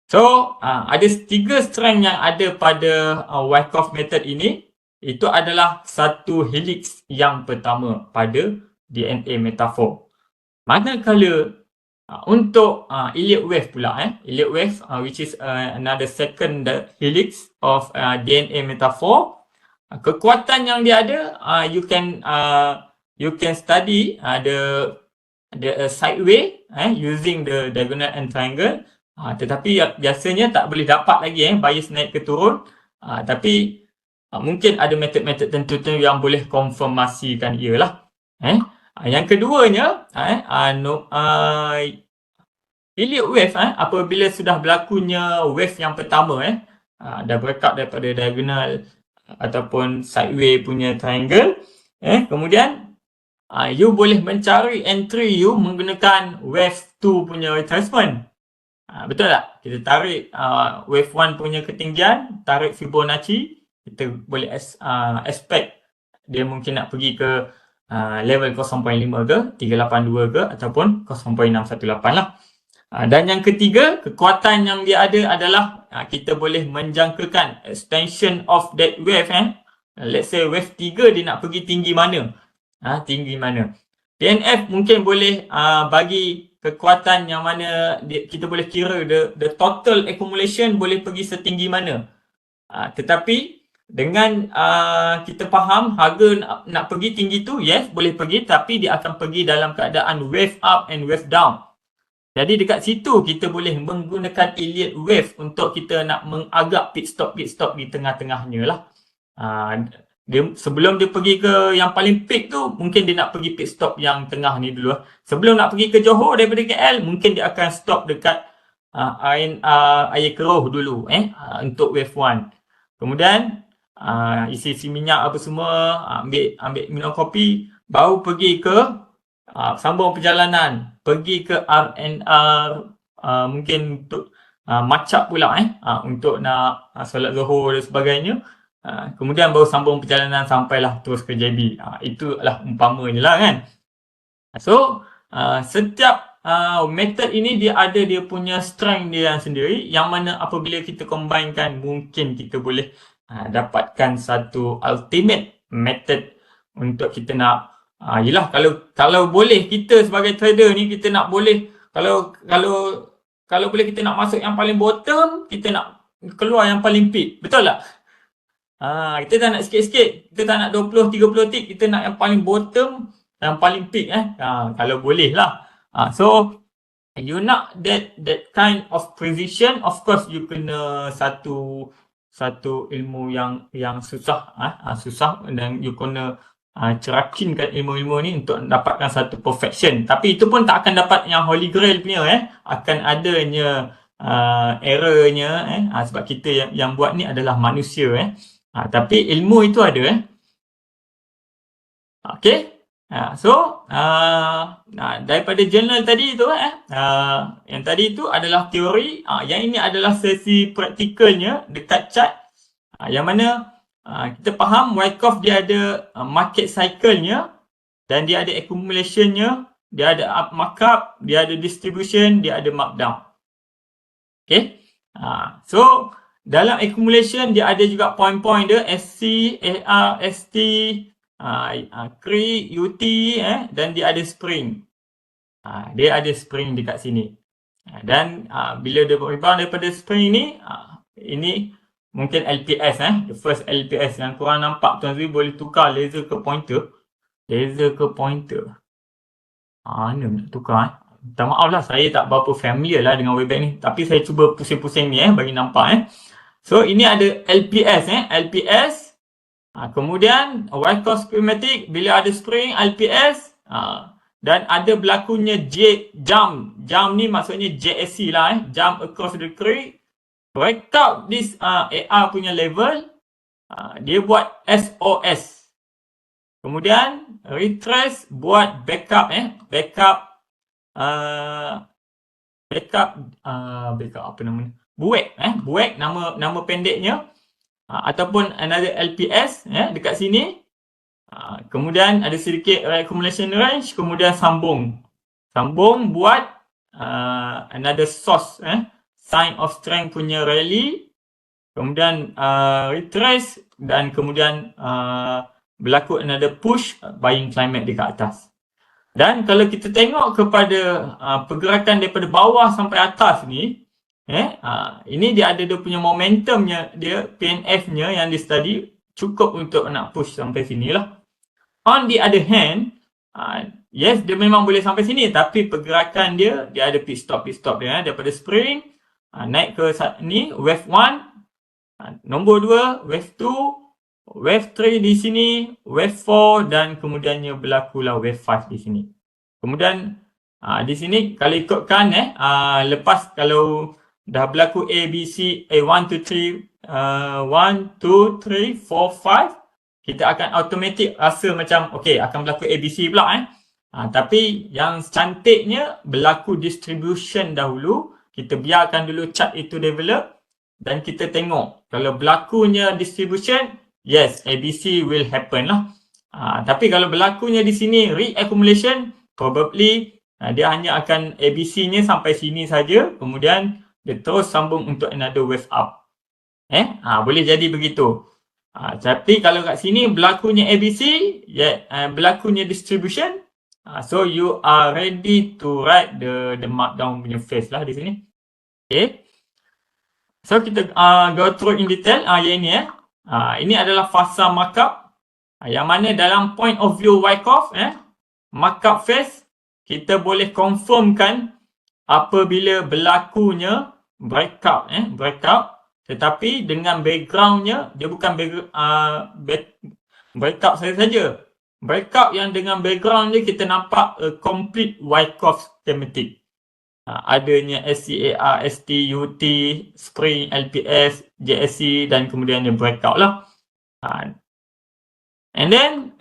B: So, ada 3 strength yang ada pada Wyckoff method ini. Itu adalah satu helix yang pertama pada DNA metaphor. Manakala untuk Elliott wave pula, Elliott wave which is another second helix of DNA metaphor, kekuatan yang dia ada, you can study the sideway using the diagonal and triangle. Tetapi biasanya tak boleh dapat lagi bias naik ke turun. Tapi mungkin ada metod-metod tertentu yang boleh konfirmasikan ia lah. Yang keduanya, elliott wave apabila sudah berlakunya wave yang pertama dah breakout daripada diagonal ataupun sideway punya triangle, kemudian you boleh mencari entry you menggunakan wave 2 punya retracement. Betul tak? Kita tarik wave 1 punya ketinggian, tarik Fibonacci, kita boleh expect dia mungkin nak pergi ke level 0.5 ke, 382 ke ataupun 0.618 lah. Dan yang ketiga, kekuatan yang dia ada adalah kita boleh menjangkakan extension of that wave. Let's say wave 3 dia nak pergi tinggi mana. Tinggi mana. DNF mungkin boleh bagi kekuatan yang mana kita boleh kira the total accumulation boleh pergi setinggi mana. Tetapi dengan kita faham harga nak pergi tinggi tu, yes boleh pergi, tapi dia akan pergi dalam keadaan wave up and wave down. Jadi dekat situ kita boleh menggunakan elliott wave untuk kita nak mengagak pit stop di tengah-tengahnya lah. Sebelum dia pergi ke yang paling peak tu, mungkin dia nak pergi pit stop yang tengah ni dulu. Sebelum nak pergi ke Johor daripada KL, mungkin dia akan stop dekat air keruh dulu untuk wave 1. Kemudian isi minyak apa semua, ambil minum kopi, baru pergi ke sambung perjalanan, pergi ke R&R, mungkin untuk macap pula untuk nak solat Zuhur dan sebagainya. Kemudian baru sambung perjalanan sampailah terus ke JB. Itulah umpamanya lah kan. So setiap method ini dia ada dia punya strength dia sendiri, yang mana apabila kita combinekan mungkin kita boleh dapatkan satu ultimate method untuk kita nak yelah, kalau boleh kita sebagai trader ni, kita nak boleh kalau boleh kita nak masuk yang paling bottom, kita nak keluar yang paling peak. Betul tak? Kita tak nak sikit-sikit, kita tak nak 20-30 tick, kita nak yang paling bottom, yang paling peak kalau boleh lah. So you nak that kind of precision, of course you kena satu ilmu yang susah, dan you kena cerakinkan ilmu-ilmu ni untuk dapatkan satu perfection. Tapi itu pun tak akan dapat yang holy grail punya, akan adanya errornya, sebab kita yang buat ni adalah manusia, tapi ilmu itu ada. Okay. So daripada journal tadi tu, yang tadi tu adalah teori, yang ini adalah sesi praktikalnya dekat chart, yang mana kita faham Wyckoff dia ada market cycle-nya, dan dia ada accumulation-nya, dia ada up markup, dia ada distribution, dia ada markdown. Okay. So dalam accumulation dia ada juga point-point dia, SC, AR, ST, CRE, UT, dan dia ada spring. Dia ada spring dekat sini. Dan bila dia rebound daripada spring ni, ini mungkin LPS, the first LPS yang korang nampak Tuan Zui boleh tukar laser ke pointer. Mana nak tukar Minta maaf lah, saya tak berapa familiar lah dengan Webex ni, tapi saya cuba pusing-pusing ni bagi nampak. So ini ada LPS, LPS. Kemudian Wyckoff schematic, bila ada spring LPS, dan ada berlakunya jump. Jump ni maksudnya JSC lah, jump across the creek. Breakout this AR punya level, dia buat SOS. Kemudian retrace buat backup, backup apa namanya? Buek nama pendeknya, ataupun another LPS dekat sini. Kemudian ada sedikit accumulation range, kemudian sambung buat another source, sign of strength punya rally, kemudian retrace, dan kemudian berlaku another push, buying climate dekat atas. Dan kalau kita tengok kepada pergerakan daripada bawah sampai atas ni, ini dia ada dia punya momentumnya, dia PNF-nya yang di study cukup untuk nak push sampai sini lah. On the other hand, yes, dia memang boleh sampai sini, tapi pergerakan dia ada pit stop dia, daripada spring naik ke ni wave 1, nombor 2 wave 2, wave 3 di sini, wave 4, dan kemudiannya berlakulah wave 5 di sini. Kemudian Di sini kalau ikutkan lepas kalau dah berlaku A, B, C, 1, 2, 3, 1, 2, 3, 4, 5, kita akan automatic rasa macam okay, akan berlaku A, B, C pula tapi yang cantiknya berlaku distribution dahulu. Kita biarkan dulu chart itu develop dan kita tengok kalau berlakunya distribution, yes, ABC will happen lah. Tapi kalau berlakunya di sini reaccumulation, probably dia hanya akan ABC-nya sampai sini saja, kemudian dia terus sambung untuk another wave up. Boleh jadi begitu. Tapi kalau kat sini berlakunya ABC, berlakunya distribution, so you are ready to write the markdown punya phase lah di sini. Okay. So kita go through in detail yang ini ini adalah fasa markup yang mana dalam point of view Wyckoff markup phase kita boleh confirmkan apabila berlakunya breakout tetapi dengan backgroundnya dia bukan breakout saja. Breakout yang dengan background dia kita nampak a complete Wyckoff schematic. Adanya SCAR, ST, UT, Spring, LPS, JSC dan kemudian dia breakout lah. And then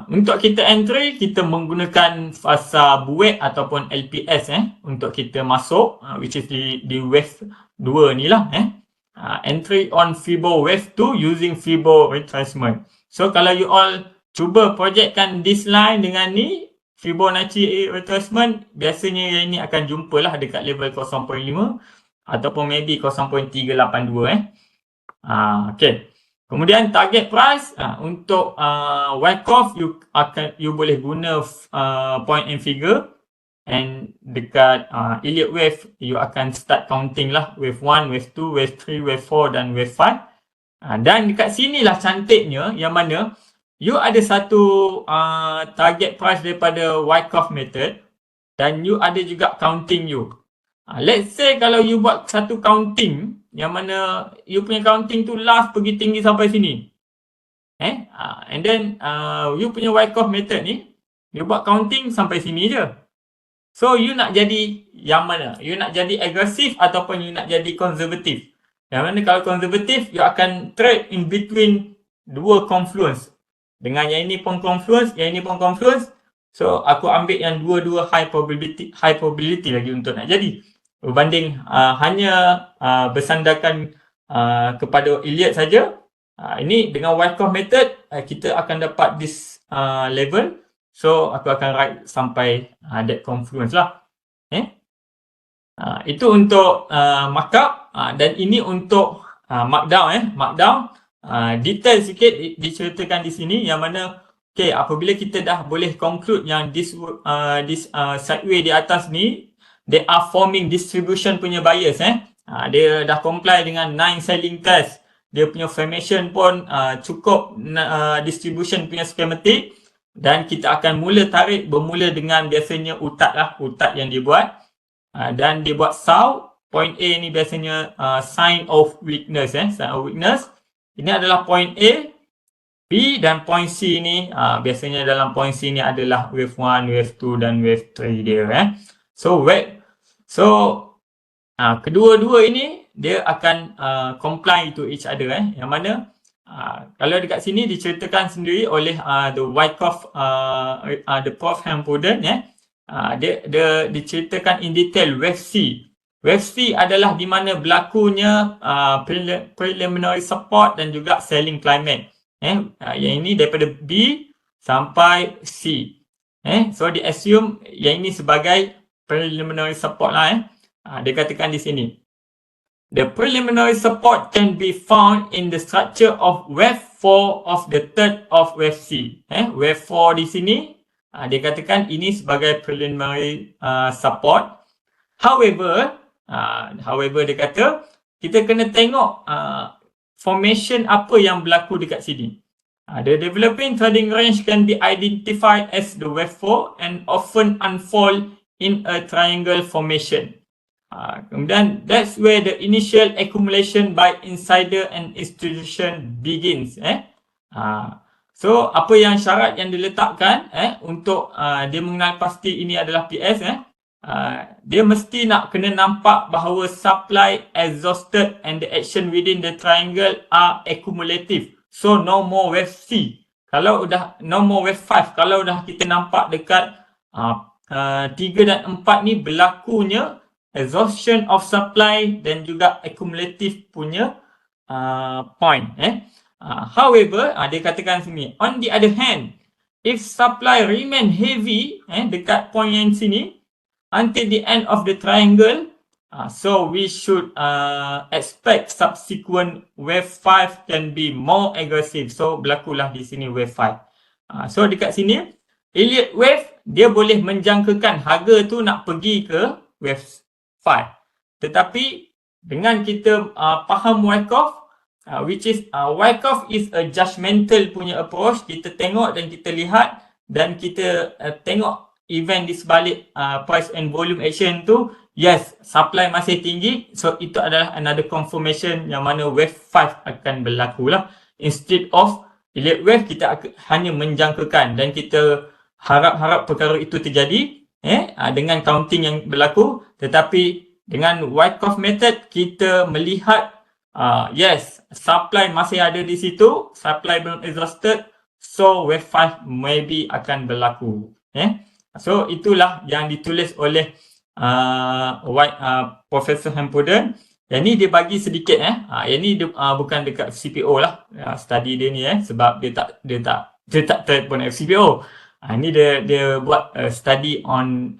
B: untuk kita entry kita menggunakan fasa buet ataupun LPS untuk kita masuk which is di wave 2 ni lah entry on Fibo wave 2 using Fibo retracement. So kalau you all cuba projectkan this line dengan ni Fibonacci retracement, biasanya yang ini akan jumpalah dekat level 0.5 ataupun maybe 0.382 okay. Kemudian target price untuk Wyckoff you boleh guna point and figure, and dekat Elliott wave you akan start counting lah wave 1, wave 2, wave 3, wave 4 dan wave 5. Dan dekat sinilah cantiknya yang mana you ada satu target price daripada Wyckoff method dan you ada juga counting you. Let's say kalau you buat satu counting yang mana you punya counting tu last pergi tinggi sampai sini. And then you punya Wyckoff method ni you buat counting sampai sini je. So you nak jadi yang mana? You nak jadi agresif ataupun you nak jadi konservatif? Yang mana kalau konservatif you akan trade in between dua confluence. Dengan yang ini pun confluence, yang ini pun confluence. So aku ambil yang dua-dua high probability lagi untuk nak jadi. Berbanding hanya bersandarkan kepada Elliott saja. Ini dengan Wyckoff method kita akan dapat this level. So aku akan write sampai that confluence lah. Itu untuk markup dan ini untuk markdown markdown. Detail sikit diceritakan di sini yang mana apabila kita dah boleh conclude yang this sideway di atas ni they are forming distribution punya bias dia dah comply dengan 9 selling test, dia punya formation pun cukup distribution punya schematic, dan kita akan mula tarik bermula dengan biasanya utat yang dia buat dan dia buat SAW. Point A ni biasanya sign of weakness sign of weakness. Ini adalah point A, B dan point C ni biasanya dalam point C ni adalah wave 1, wave 2 dan wave 3 dia So kedua-dua ini dia akan comply to each other yang mana kalau dekat sini diceritakan sendiri oleh the Wyckoff the Prof Hampoden dia diceritakan in detail wave C. Wave C adalah di mana berlakunya preliminary support dan juga selling climate. Yang ini daripada B sampai C. So di assume yang ini sebagai preliminary support lah. Dia katakan di sini. The preliminary support can be found in the structure of wave 4 of the third of wave C. Wave 4 di sini dia katakan ini sebagai preliminary support. However dia kata kita kena tengok formation apa yang berlaku dekat sini. The developing trading range can be identified as the wave 4 and often unfold in a triangle formation. Kemudian that's where the initial accumulation by insider and institution begins. So apa yang syarat yang diletakkan untuk dia mengenal pasti ini adalah PS dia mesti nak kena nampak bahawa supply exhausted and the action within the triangle are accumulative. So no more wave C. Kalau dah no more wave 5, kalau dah kita nampak dekat 3 dan 4 ni berlakunya exhaustion of supply dan juga accumulative punya point. However, dia katakan sini, on the other hand, if supply remain heavy dekat point yang sini until the end of the triangle, so we should expect subsequent wave 5 can be more aggressive. So berlakulah di sini wave 5. So dekat sini Elliott wave dia boleh menjangkakan harga tu nak pergi ke wave 5. Tetapi dengan kita faham Wyckoff, which is Wyckoff is a judgmental punya approach. Kita tengok dan kita lihat dan kita tengok event di sebalik price and volume action tu, yes, supply masih tinggi, so itu adalah another confirmation yang mana wave 5 akan berlaku lah. Instead of Elliott wave, kita hanya menjangkakan dan kita harap-harap perkara itu terjadi dengan counting yang berlaku. Tetapi dengan Wyckoff method, kita melihat yes, supply masih ada di situ, supply belum exhausted, so wave 5 maybe akan berlaku. So itulah yang ditulis oleh Professor Hampden. Yang ni dia bagi sedikit yang ni dia, bukan dekat FCPO lah study dia ni sebab dia tak thread pun FCPO. Ni dia buat study on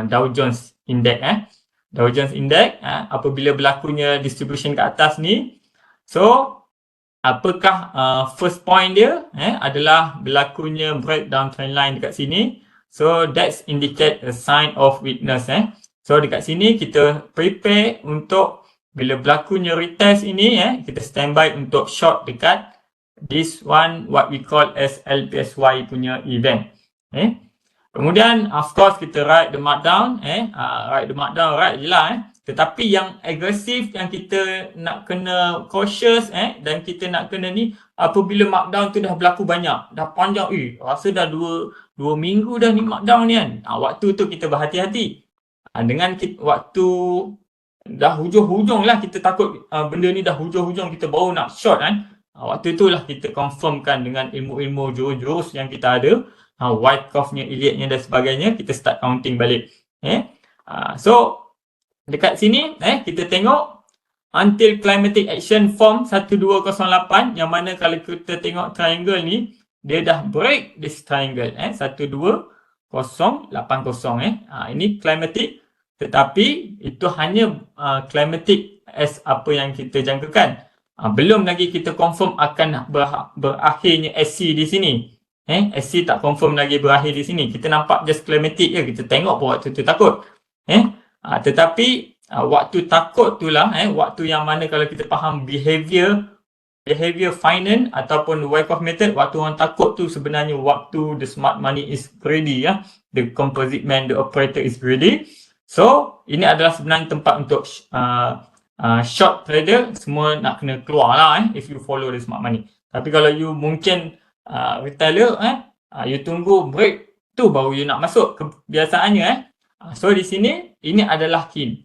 B: Dow Jones Index Dow Jones Index apabila berlakunya distribution ke atas ni. So apakah first point dia adalah berlakunya breakdown trendline dekat sini. So that's indicate a sign of weakness. So dekat sini kita prepare untuk bila berlakunya retest ini kita standby untuk short dekat this one what we call as LPSY punya event. Kemudian of course kita write the markdown write the markdown right je lah tetapi yang agresif yang kita nak kena cautious dan kita nak kena ni apabila markdown tu dah berlaku banyak, dah panjang, rasa dah 2 minggu dah ni markdown ni kan. Waktu tu kita berhati-hati. Dengan waktu dah hujung-hujung lah kita takut benda ni dah hujung-hujung kita baru nak short kan. Waktu tu lah kita confirmkan dengan ilmu-ilmu jurus-jurus yang kita ada. Wyckoff-nya, Elliott-nya dan sebagainya, kita start counting balik. So dekat sini kita tengok until climatic action form 1208 yang mana kalau kita tengok triangle ni dia dah break this triangle 12080 ini climatic, tetapi itu hanya climatic as apa yang kita jangkakan. Belum lagi kita confirm akan berakhirnya SC di sini. SC tak confirm lagi berakhir di sini. Kita nampak just climatic je, kita tengok pun waktu tu takut. Tetapi waktu takut tu lah waktu yang mana kalau kita faham behavior finance ataupun Wyckoff method, waktu orang takut tu sebenarnya waktu the smart money is ready the composite man, the operator is ready. So ini adalah sebenarnya tempat untuk short trader semua nak kena keluar lah if you follow the smart money. Tapi kalau you mungkin retailer you tunggu break tu baru you nak masuk kebiasaannya so di sini ini adalah hint.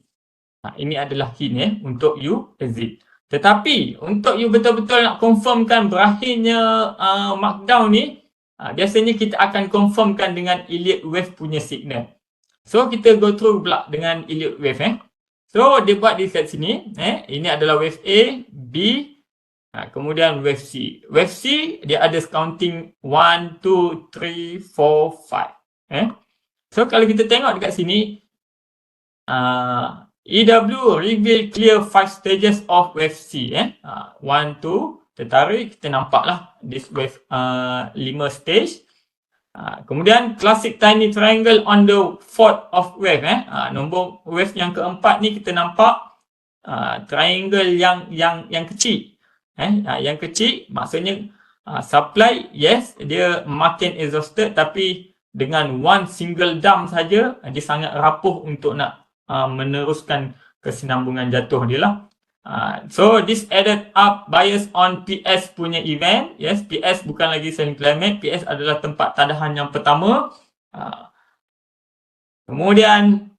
B: Ini adalah hint untuk you exit. Tetapi untuk you betul-betul nak confirmkan berakhirnya markdown ni, biasanya kita akan confirmkan dengan Elliott wave punya signal. So kita go through pula dengan Elliott wave So dia buat di kat sini ini adalah wave A, B, kemudian wave C. Wave C dia ada counting 1, 2, 3, 4, 5 So kalau kita tengok dekat sini EW reveal clear 5 stages of wave C 1, 2, tertarik, kita nampak lah this wave 5 stage. Kemudian classic tiny triangle on the fourth of wave nombor wave yang keempat ni kita nampak triangle yang kecil yang kecil maksudnya supply yes dia makin exhausted tapi dengan one single dump saja dia sangat rapuh untuk nak meneruskan kesinambungan jatuh dia lah. So this added up bias on PS punya event. Yes, PS bukan lagi selling climate. PS adalah tempat tadahan yang pertama. Kemudian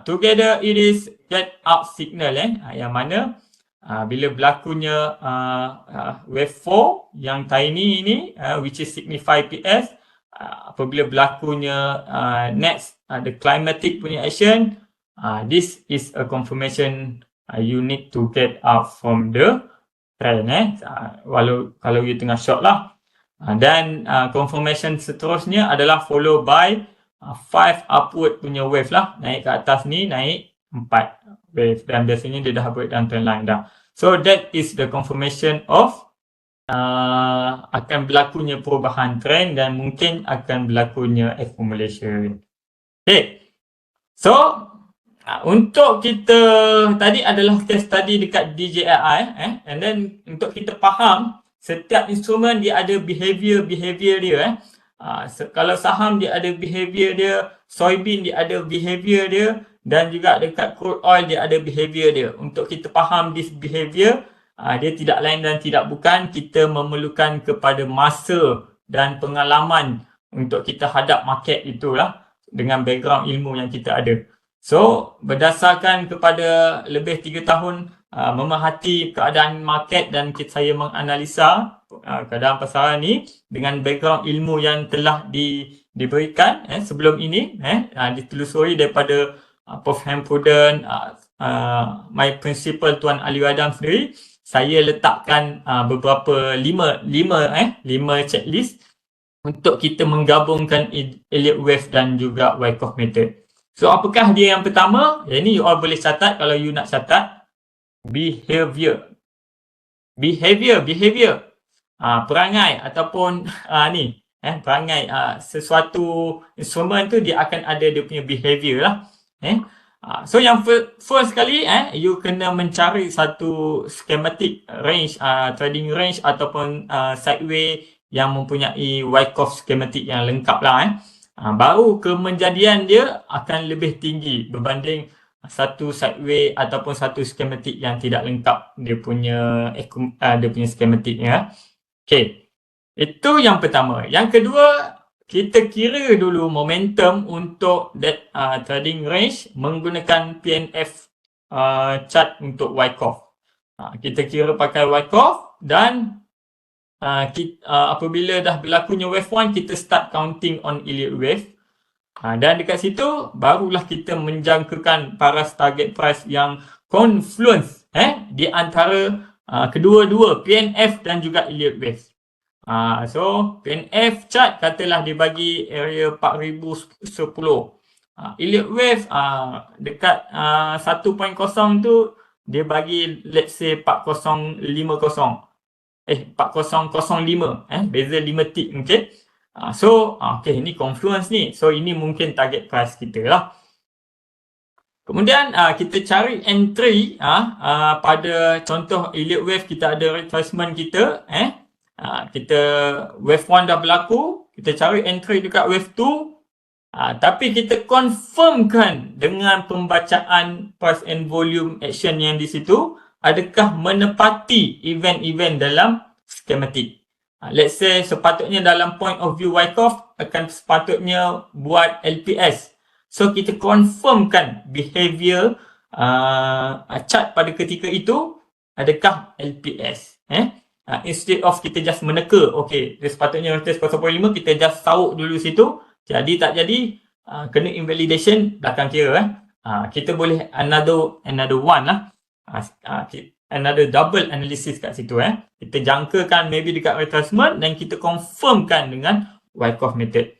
B: Together it is get out signal yang mana bila berlakunya wave 4 yang tiny ini which is signify PS, apabila berlakunya next the climatic punya action, this is a confirmation you need to get out from the trend walau kalau you tengah short lah. Dan confirmation seterusnya adalah follow by 5 upward punya wave lah. Naik ke atas ni, naik 4 wave. Dan biasanya dia dah break down trend line dah. So that is the confirmation of akan berlakunya perubahan trend dan mungkin akan berlakunya accumulation. Okay. So untuk kita tadi adalah case study dekat DJI and then untuk kita faham setiap instrumen dia ada behavior dia kalau saham dia ada behavior dia, soybean dia ada behavior dia, dan juga dekat crude oil dia ada behavior dia. Untuk kita faham this behavior, dia tidak lain dan tidak bukan kita memerlukan kepada masa dan pengalaman untuk kita hadap market itulah dengan background ilmu yang kita ada. So berdasarkan kepada lebih 3 tahun memerhati keadaan market dan saya menganalisa keadaan pasaran ni dengan background ilmu yang telah diberikan sebelum ini, ditelusuri daripada Prof. Hampruden, my principal Tuan Ali Radam sendiri. Saya letakkan beberapa 5 checklist untuk kita menggabungkan Elliott Wave dan juga Wyckoff method. So apakah dia yang pertama? Yang ni you all boleh catat kalau you nak catat. Behavior. Perangai ataupun perangai sesuatu instrumen tu dia akan ada dia punya behavior lah. So yang first sekali you kena mencari satu schematic range, trading range ataupun sideway yang mempunyai Wyckoff schematic yang lengkap lah. Baru kemenjadian dia akan lebih tinggi berbanding satu sideway ataupun satu schematic yang tidak lengkap dia punya schematicnya. Okay, itu yang pertama. Yang kedua, kita kira dulu momentum untuk that trading range menggunakan PNF chart untuk Wyckoff. Kita kira pakai Wyckoff dan apabila dah berlakunya wave 1, kita start counting on Elliott Wave. Dan dekat situ barulah kita menjangkakan paras target price yang confluence di antara kedua-dua PNF dan juga Elliott Wave. So PNF chart katalah dia bagi area 4010. Elliott Wave dekat 1.0 tu dia bagi let's say 4050. 4005 beza 5 tick mungkin. So okay, ini confluence ni. So ini mungkin target price kita lah. Kemudian kita cari entry pada contoh Elliott Wave, kita ada retracement kita kita wave 1 dah berlaku, kita cari entry dekat wave 2 tapi kita confirmkan dengan pembacaan price and volume action yang di situ adakah menepati event-event dalam schematic. Let's say sepatutnya dalam point of view Wyckoff akan sepatutnya buat LPS. So kita confirmkan behavior chart pada ketika itu adakah LPS. Instead of kita just meneka, okay, dia sepatutnya retest 0.5, kita just sauk dulu situ. Jadi tak jadi, kena invalidation belakang kira. Kita boleh another one lah. Another double analysis kat situ. Kita jangkakan maybe dekat retracement dan kita confirmkan dengan Wyckoff method.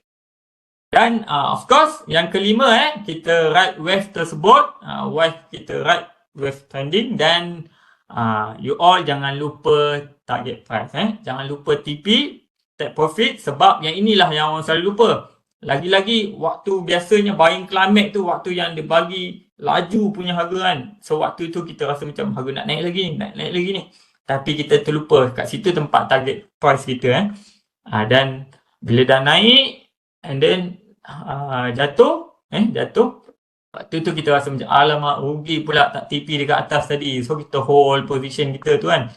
B: Dan of course yang kelima kita write wave tersebut, kita write wave trending dan you all jangan lupa target price. Jangan lupa TP, take profit, sebab yang inilah yang orang selalu lupa. Lagi-lagi waktu biasanya buying climate tu waktu yang dia bagi laju punya harga kan. So waktu tu kita rasa macam harga nak naik lagi ni. Tapi kita terlupa kat situ tempat target price kita. Dan bila dah naik and then jatuh. Waktu tu kita rasa macam alamak rugi pula tak TP dekat atas tadi. So kita hold position kita tu kan.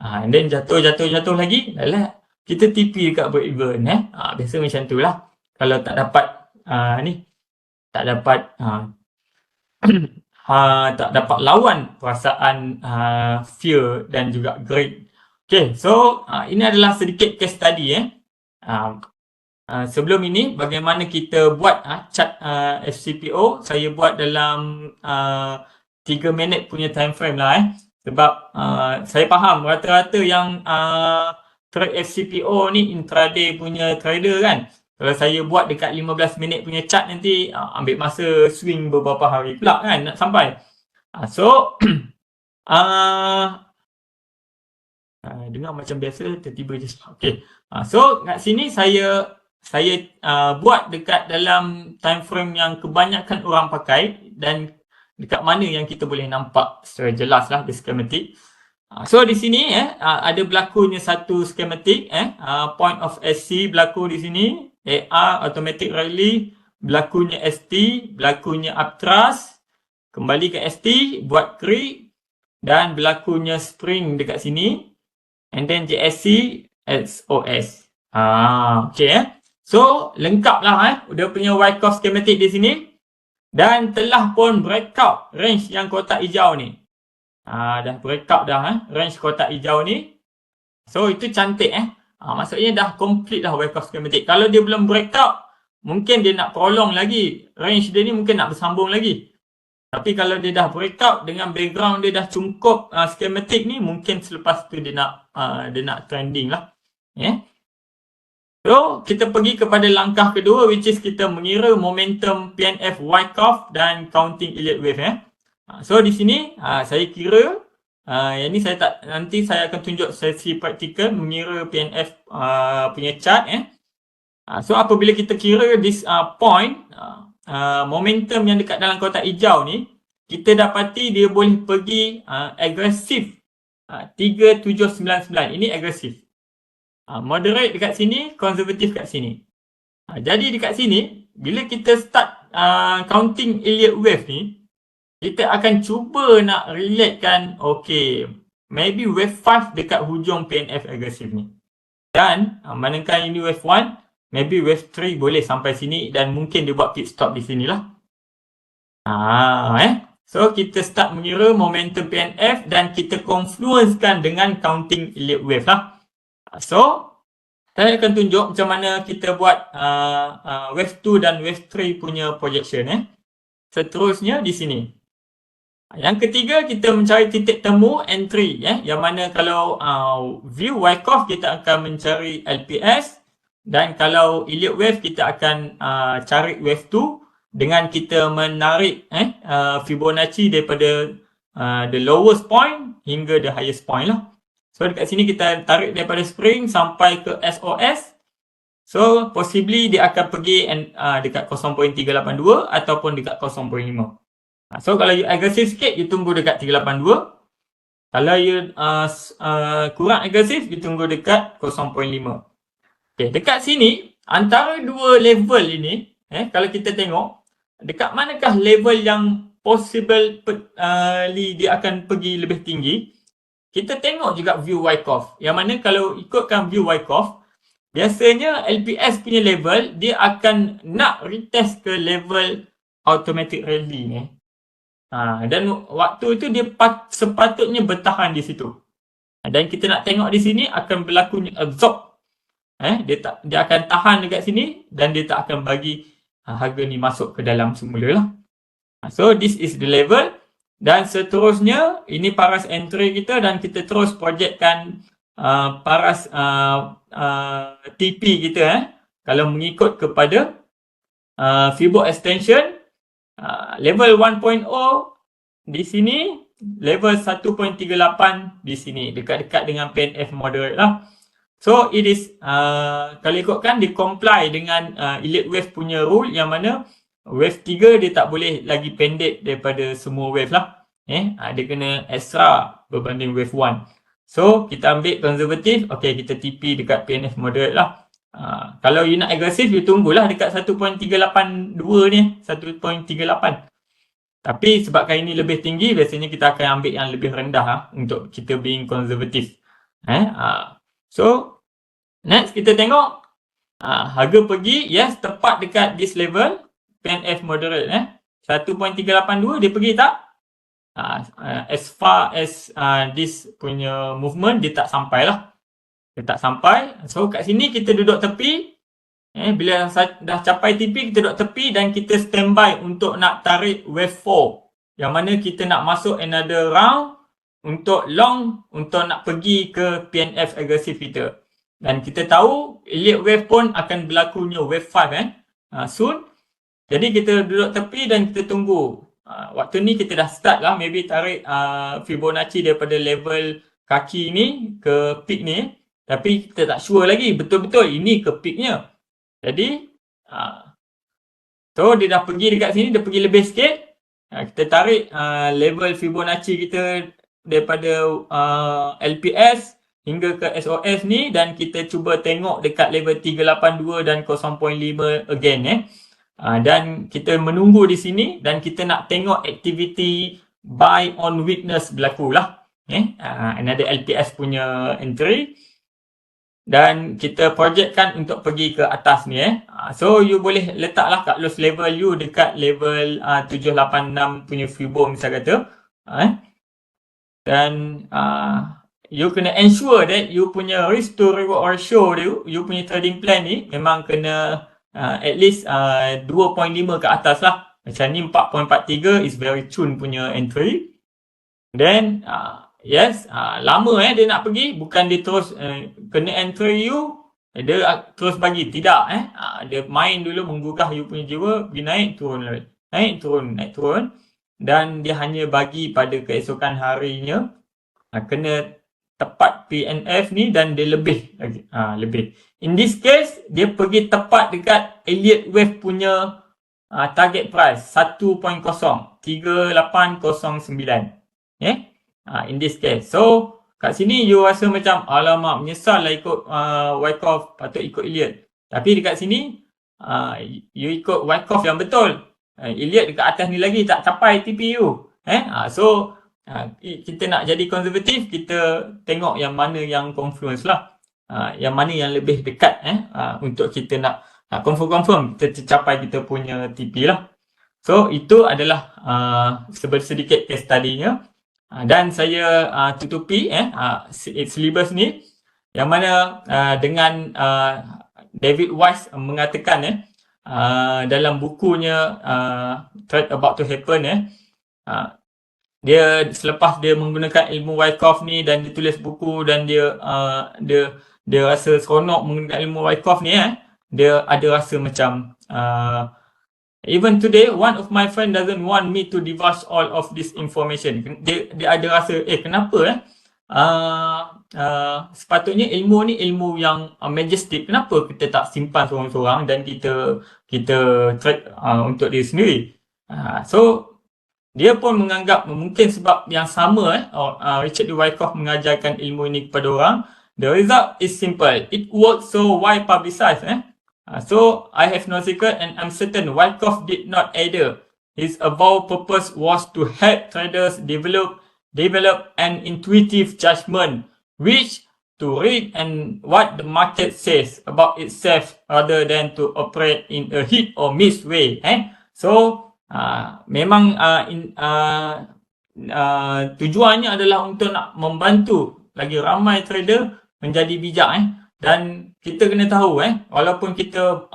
B: And then jatuh lagi. Alah, kita TP dekat break even. Biasa macam tu lah. Kalau tak dapat tak dapat tak dapat lawan perasaan fear dan juga greed. Okay, so ini adalah sedikit case study sebelum ini bagaimana kita buat chart FCPO. Saya buat dalam 3 minit punya time frame lah sebab saya faham rata-rata yang trade FCPO ni intraday punya trader kan. Kalau saya buat dekat 15 minit punya chart nanti ambil masa swing beberapa hari pula kan nak sampai. So dengar macam biasa tiba-tiba je. Okay. So kat sini saya buat dekat dalam time frame yang kebanyakan orang pakai dan dekat mana yang kita boleh nampak secara jelas lah the schematic. So di sini ada berlakunya satu schematic point of SC berlaku di sini, AR automatic rally, berlakunya ST, berlakunya upthrust, kembali ke ST, buat creep dan berlakunya spring dekat sini, and then JSC, SOS. Okay So lengkap lah udah punya Wyckoff schematic di sini dan telah pun breakout range yang kotak hijau ni. Dah breakout dah range kotak hijau ni. So itu cantik maksudnya dah complete dah Wyckoff schematic. Kalau dia belum breakout, mungkin dia nak prolong lagi. Range dia ni mungkin nak bersambung lagi. Tapi kalau dia dah breakout dengan background dia dah cukup schematic ni, mungkin selepas tu dia nak trending lah. So kita pergi kepada langkah kedua, which is kita mengira momentum PNF Wyckoff dan counting Elliott wave So di sini saya kira yang ni nanti saya akan tunjuk sesi praktikal mengira PNF punya chart So apabila kita kira this point momentum yang dekat dalam kotak hijau ni, kita dapati dia boleh pergi agresif 3799. Ini agresif. Moderate dekat sini, konservatif kat sini. Jadi dekat sini, bila kita start counting Elliott wave ni, kita akan cuba nak relatekan, okay, maybe wave 5 dekat hujung PNF agresif ni. Dan manakala ini wave 1, maybe wave 3 boleh sampai sini dan mungkin dia buat pit stop di sini lah. So kita start mengira momentum PNF dan kita confluencekan dengan counting Elliott wave lah. So saya akan tunjuk macam mana kita buat wave 2 dan wave 3 punya projection Seterusnya di sini. Yang ketiga, kita mencari titik temu entry yang mana kalau view Wyckoff kita akan mencari LPS dan kalau Elliott wave kita akan cari wave 2 dengan kita menarik Fibonacci daripada the lowest point hingga the highest point lah. So dekat sini kita tarik daripada spring sampai ke SOS. So possibly dia akan pergi dekat 0.382 ataupun dekat 0.5. So kalau you agresif sikit, you tunggu dekat 382. Kalau you kurang agresif, you tunggu dekat 0.5. Okay, dekat sini antara dua level ini, kalau kita tengok dekat manakah level yang possible dia akan pergi lebih tinggi. Kita tengok juga view Wyckoff. Yang mana kalau ikutkan view Wyckoff, biasanya LPS punya level, dia akan nak retest ke level automatic rally ni. Dan waktu itu dia sepatutnya bertahan di situ. Dan kita nak tengok di sini akan berlakunya absorb. Dia akan tahan dekat sini dan dia tak akan bagi harga ni masuk ke dalam semula lah. So this is the level. Dan seterusnya, ini paras entry kita dan kita terus projectkan paras TP kita kalau mengikut kepada Fibo extension level 1.0 di sini, level 1.38 di sini, dekat-dekat dengan PNF moderate lah. So it is kalau ikutkan dia comply dengan Elliott wave punya rule yang mana wave 3 dia tak boleh lagi pendek daripada semua wave lah. Dia kena extra berbanding wave 1. So kita ambil konservatif, okay, kita TP dekat PNF moderate lah. Kalau you nak agresif, you tunggulah dekat 1.382 ni, 1.38. Tapi sebabkan ini lebih tinggi, biasanya kita akan ambil yang lebih rendah untuk kita being konservatif. So next kita tengok harga pergi, yes, tepat dekat this level PNF moderate 1.382 dia pergi tak? As far as this punya movement dia tak sampai lah. Dia tak sampai. So kat sini kita duduk tepi. Bila dah capai TP kita duduk tepi dan kita standby untuk nak tarik wave 4. Yang mana kita nak masuk another round untuk long untuk nak pergi ke PNF aggressive kita. Dan kita tahu Elliott wave pun akan berlakunya wave 5 soon. Jadi kita duduk tepi dan kita tunggu. Waktu ni kita dah start lah, maybe tarik Fibonacci daripada level kaki ni ke peak ni. Tapi kita tak sure lagi betul-betul ini ke peaknya. Jadi so dia dah pergi dekat sini, dia pergi lebih sikit. Kita tarik level Fibonacci kita daripada LPS hingga ke SOS ni dan kita cuba tengok dekat level 382 dan 0.5 again dan kita menunggu di sini dan kita nak tengok aktiviti buy on weakness berlaku lah. Another LPS punya entry dan kita projectkan untuk pergi ke atas ni. So you boleh letaklah kat loss level you dekat level 786 punya Fibo misal kata. Dan you kena ensure that you punya risk to reward ratio you punya trading plan ni memang kena at least 2.5 ke atas lah. Macam ni 4.43 is very tune punya entry. Then yes, lama dia nak pergi, bukan dia terus kena entry you, dia terus bagi, tidak dia main dulu menggugah you punya jiwa, pergi naik turun level, naik turun dan dia hanya bagi pada keesokan harinya, kena tepat PNF ni dan dia lebih lagi, lebih. In this case, dia pergi tepat dekat Elliott wave punya target price 1.03809. In this case. So, kat sini you rasa macam alamak menyesal lah ikut Wyckoff, patut ikut Elliott. Tapi dekat sini you ikut Wyckoff yang betul. Elliott dekat atas ni lagi tak capai TPU. So kita nak jadi konservatif, kita tengok yang mana yang confluence lah. Yang mana yang lebih dekat untuk kita nak confirm kita capai kita punya TP lah. So itu adalah sedikit case study-nya. Dan saya tutupi syllabus ni yang mana dengan David Weiss mengatakan dalam bukunya Threat About to Happen dia selepas dia menggunakan ilmu Wyckoff ni dan dia tulis buku dan dia rasa seronok menggunakan ilmu Wyckoff ni dia ada rasa macam even today, one of my friend doesn't want me to divulge all of this information. Dia ada rasa, kenapa sepatutnya ilmu ni ilmu yang majestic. Kenapa kita tak simpan seorang-seorang dan kita track untuk diri sendiri? So, dia pun menganggap mungkin sebab yang sama Richard D. Wyckoff mengajarkan ilmu ini kepada orang. The result is simple. It works, so why publicize? So, I have no secret and I'm certain Wyckoff did not either. His avowed purpose was to help traders develop an intuitive judgment, which to read and what the market says about itself rather than to operate in a hit or miss way. So, memang tujuannya adalah untuk nak membantu lagi ramai trader menjadi bijak. Dan kita kena tahu walaupun kita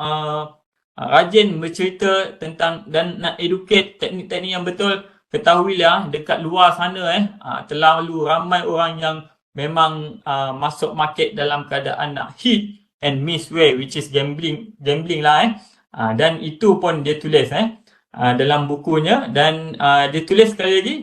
B: rajin bercerita tentang dan nak educate teknik-teknik yang betul, ketahuilah dekat luar sana terlalu ramai orang yang memang masuk market dalam keadaan nak hit and miss way, which is gambling lah dan itu pun dia tulis dalam bukunya dan dia tulis sekali lagi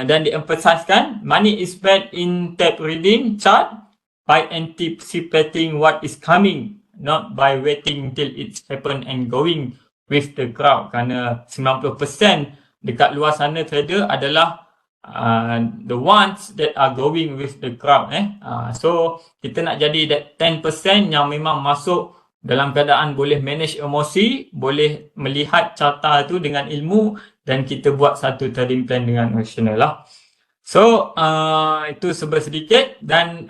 B: dan dia emphasizkan money is spent in tape reading chart by anticipating what is coming, not by waiting till it's happen and going with the crowd. Kerana 90% dekat luar sana trader adalah the ones that are going with the crowd. So kita nak jadi that 10% yang memang masuk dalam keadaan boleh manage emosi, boleh melihat carta tu dengan ilmu dan kita buat satu trading plan dengan rasional lah. So, itu sedikit dan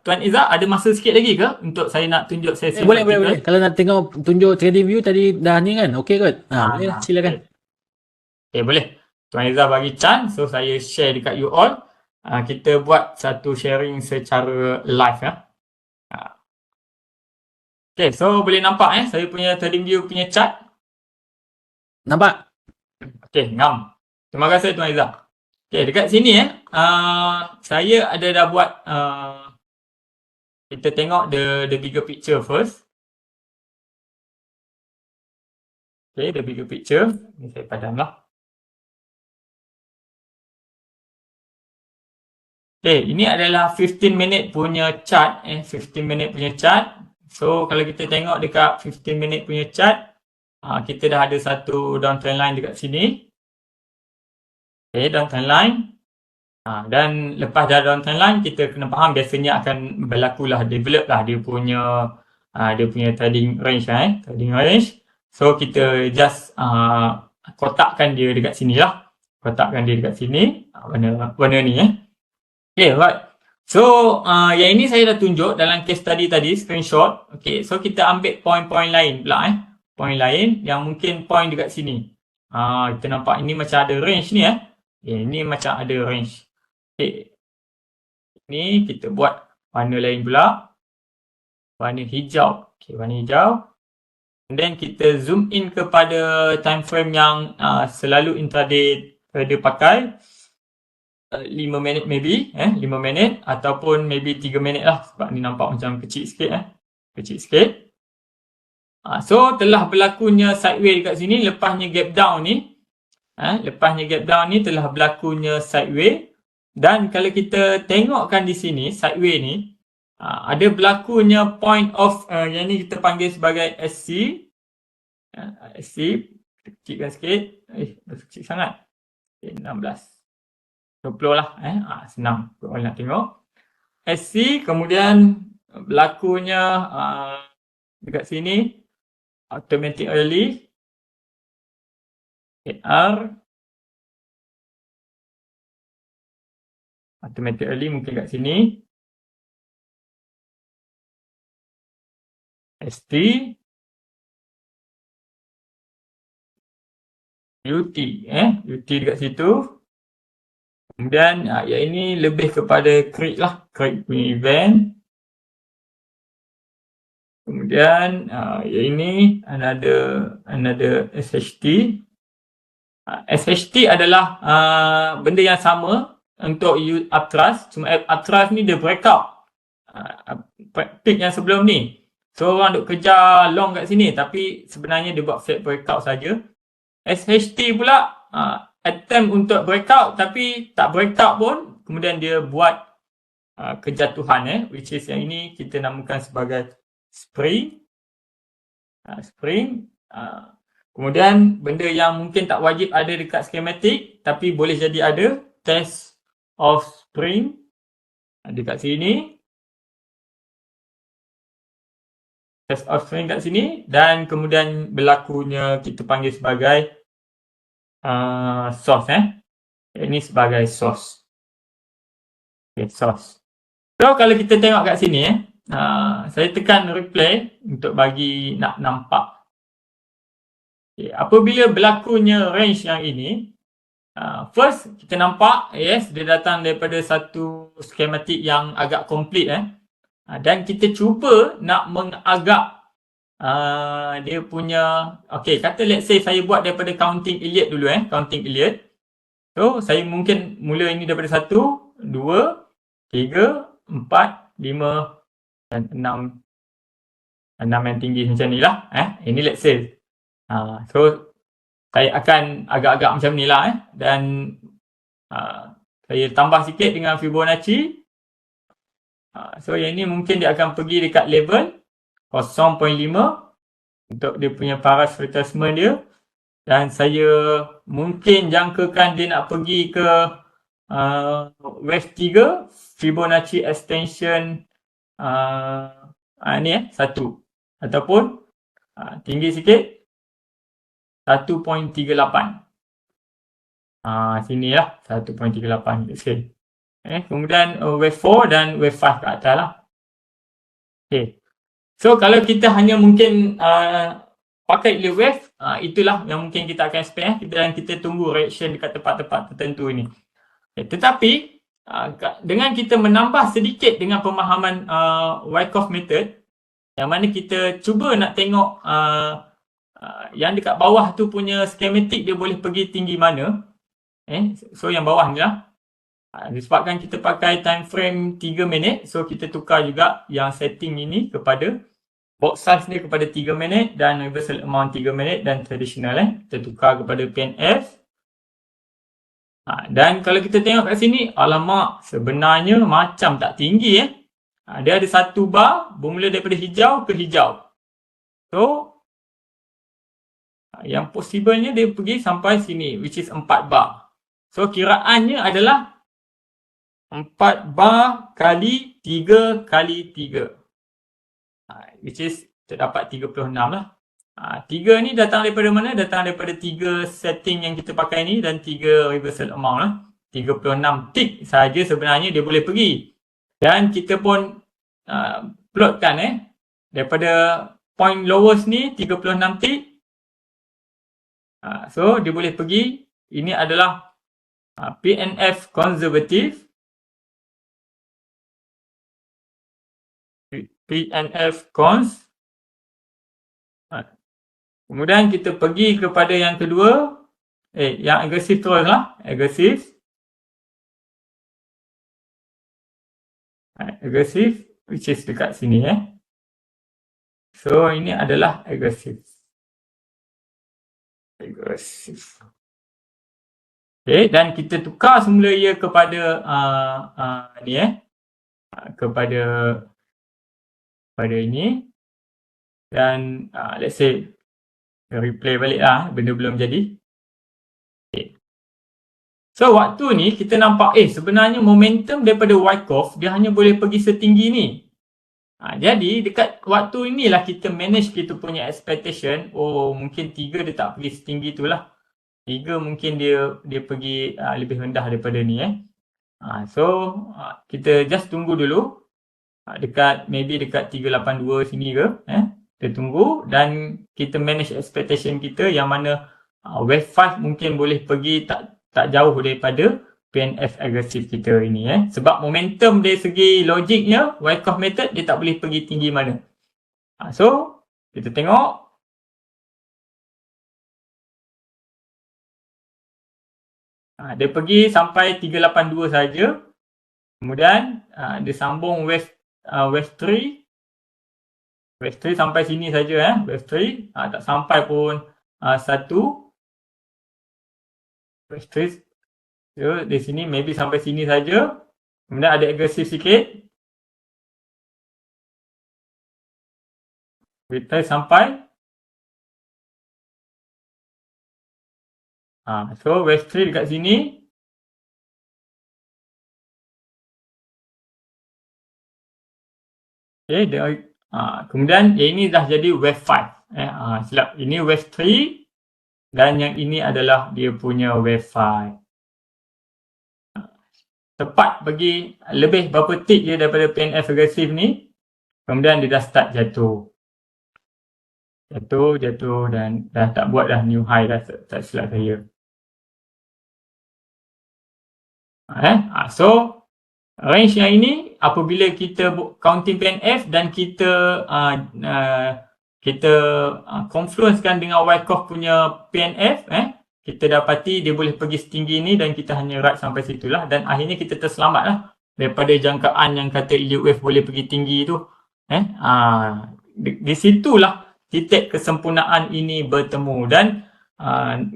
B: Tuan Izzah ada masa sikit lagi ke untuk saya nak tunjuk sesi?
A: Boleh. Kalau nak tengok tunjuk trading view tadi dah ni kan? Okey kot? Boleh lah, silakan.
B: Okay, boleh. Tuan Izzah bagi chance, so saya share dekat you all. Kita buat satu sharing secara live ya. Okay, so boleh nampak saya punya TradingView punya chart.
A: Nampak?
B: Okay, ngam. Terima kasih Tuan Izzah. Okay, dekat sini saya ada dah buat kita tengok the bigger picture first. Okay, the bigger picture. Ni saya padamlah. Okay, ini adalah 15 minit punya chart. 15 minit punya chart. So, kalau kita tengok dekat 15 minit punya chart, kita dah ada satu downtrend line dekat sini. Okay, downtrend line. Dan lepas dah downtrend line, kita kena faham biasanya akan berlakulah, develop lah dia punya trading range. Trading range. So, kita just kotakkan dia dekat sini lah. Kotakkan dia dekat sini. Warna ni Okay, right. So, yang ini saya dah tunjuk dalam case study tadi, screenshot. Okay, so kita ambil point-point lain pula Point lain yang mungkin point dekat sini. Kita nampak ini macam ada range ni Okay, ini macam ada range. Okay. Ini kita buat warna lain pula. Warna hijau. Okay, warna hijau. And then kita zoom in kepada time frame yang selalu intraday trader pakai. 5 minit maybe, 5 minit ataupun maybe 3 minit lah sebab ni nampak macam kecil sikit kecil sikit. So telah berlakunya sideways dekat sini lepasnya gap down ni. Lepasnya gap down ni telah berlakunya sideways dan kalau kita tengokkan di sini sideways ni ada berlakunya point of yang ni kita panggil sebagai SC. SC kecilkan sikit. Kecil sangat. 16 20 lah senang kalau nak tengok SC, kemudian berlakunya dekat sini automatic early AR automatic early mungkin kat sini ST UT UT dekat situ. Kemudian yang ini lebih kepada create lah, create punya event. Kemudian yang ini another SHT. SHT adalah benda yang sama untuk uptrust, cuma uptrust ni dia breakout peak yang sebelum ni. So orang duk kejar long kat sini tapi sebenarnya dia buat flat breakout saja. SHT pula attempt untuk breakout tapi tak breakout pun, kemudian dia buat kejatuhan which is yang ini kita namakan sebagai spring. Kemudian benda yang mungkin tak wajib ada dekat schematic tapi boleh jadi ada, test of spring dekat sini. Test of spring kat sini dan kemudian berlakunya kita panggil sebagai source ini sebagai source. Okay, source. So kalau kita tengok kat sini saya tekan replay untuk bagi nak nampak. Okay, apabila berlakunya range yang ini, first kita nampak yes dia datang daripada satu schematic yang agak complete dan kita cuba nak mengagak dia punya, okay, kata let's say saya buat daripada counting Elliott dulu counting Elliott. So saya mungkin mula ini daripada 1, 2, 3, 4, 5 dan 6 yang tinggi macam ni lah ini let's say. So saya akan agak-agak macam ni lah dan saya tambah sikit dengan Fibonacci. So yang ni mungkin dia akan pergi dekat level 0.5 untuk dia punya paras retracement dia dan saya mungkin jangkakan dia nak pergi ke wave 3 Fibonacci extension ni 1 ataupun tinggi sikit 1.38 sini lah 1.38 sikit. Kemudian wave 4 dan wave 5 ke atas lah. Okay. So kalau kita hanya mungkin pakai elite wave, itulah yang mungkin kita akan expect dan kita tunggu reaction dekat tempat-tempat tertentu ini. Tetapi dengan kita menambah sedikit dengan pemahaman Wyckoff method, yang mana kita cuba nak tengok yang dekat bawah tu punya schematic dia boleh pergi tinggi mana. So yang bawah ni lah. Disebabkan kita pakai time frame 3 minit, so kita tukar juga yang setting ini kepada box size ni kepada 3 minit dan reversal amount 3 minit dan traditional kita tukar kepada PNF. Dan kalau kita tengok kat sini, alamak, sebenarnya macam tak tinggi dia ada satu bar bermula daripada hijau ke hijau. So yang possible-nya dia pergi sampai sini, which is 4 bar. So kiraannya adalah 4 bar kali 3 kali 3. Which is terdapat 36 lah. 3 ni datang daripada mana? Datang daripada 3 setting yang kita pakai ni dan 3 reversal amount lah. 36 tick saja sebenarnya dia boleh pergi. Dan kita pun plotkan daripada point lowest ni 36 tick. So dia boleh pergi. Ini adalah PNF konservatif. PNF cons. Kemudian kita pergi kepada yang kedua. Yang agresif terus lah. Agresif. Agresif. Which is dekat sini So ini adalah agresif. Agresif. Dan kita tukar semula ia kepada ni kepada ini. Dan let's say replay balik lah, benda belum jadi. So waktu ni kita nampak sebenarnya momentum daripada Wyckoff dia hanya boleh pergi setinggi ni. Jadi dekat waktu inilah kita manage kita punya expectation. Mungkin 3 dia tak pergi setinggi tu lah. 3 mungkin dia pergi lebih rendah daripada ni So kita just tunggu dulu. Maybe dekat 382 sini ke. Kita tunggu dan kita manage expectation kita yang mana wave 5 mungkin boleh pergi tak jauh daripada PNF agresif kita ini sebab momentum dari segi logiknya Wyckoff method dia tak boleh pergi tinggi mana. So kita tengok dia pergi sampai 382 saja. Kemudian dia sambung wave 3. Wave 3 sampai sini saja wave 3 tak sampai pun 1. Wave 3 so, di sini maybe sampai sini saja. Kemudian ada agresif sikit. Wave 3 sampai so wave 3 dekat sini. Kemudian ini dah jadi wave 5 silap, ini wave 3 dan yang ini adalah dia punya wave 5. Tepat bagi lebih berapa tick je daripada PNF agresif ni. Kemudian dia dah start jatuh dan dah tak buat dah new high dah, tak silap saya. So range yang ini apabila kita counting PNF dan kita confluencekan dengan Wyckoff punya PNF kita dapati dia boleh pergi setinggi ni dan kita hanya ride sampai situlah dan akhirnya kita terselamat lah daripada jangkaan yang kata elite wave boleh pergi tinggi tu. Di situlah titik kesempurnaan ini bertemu dan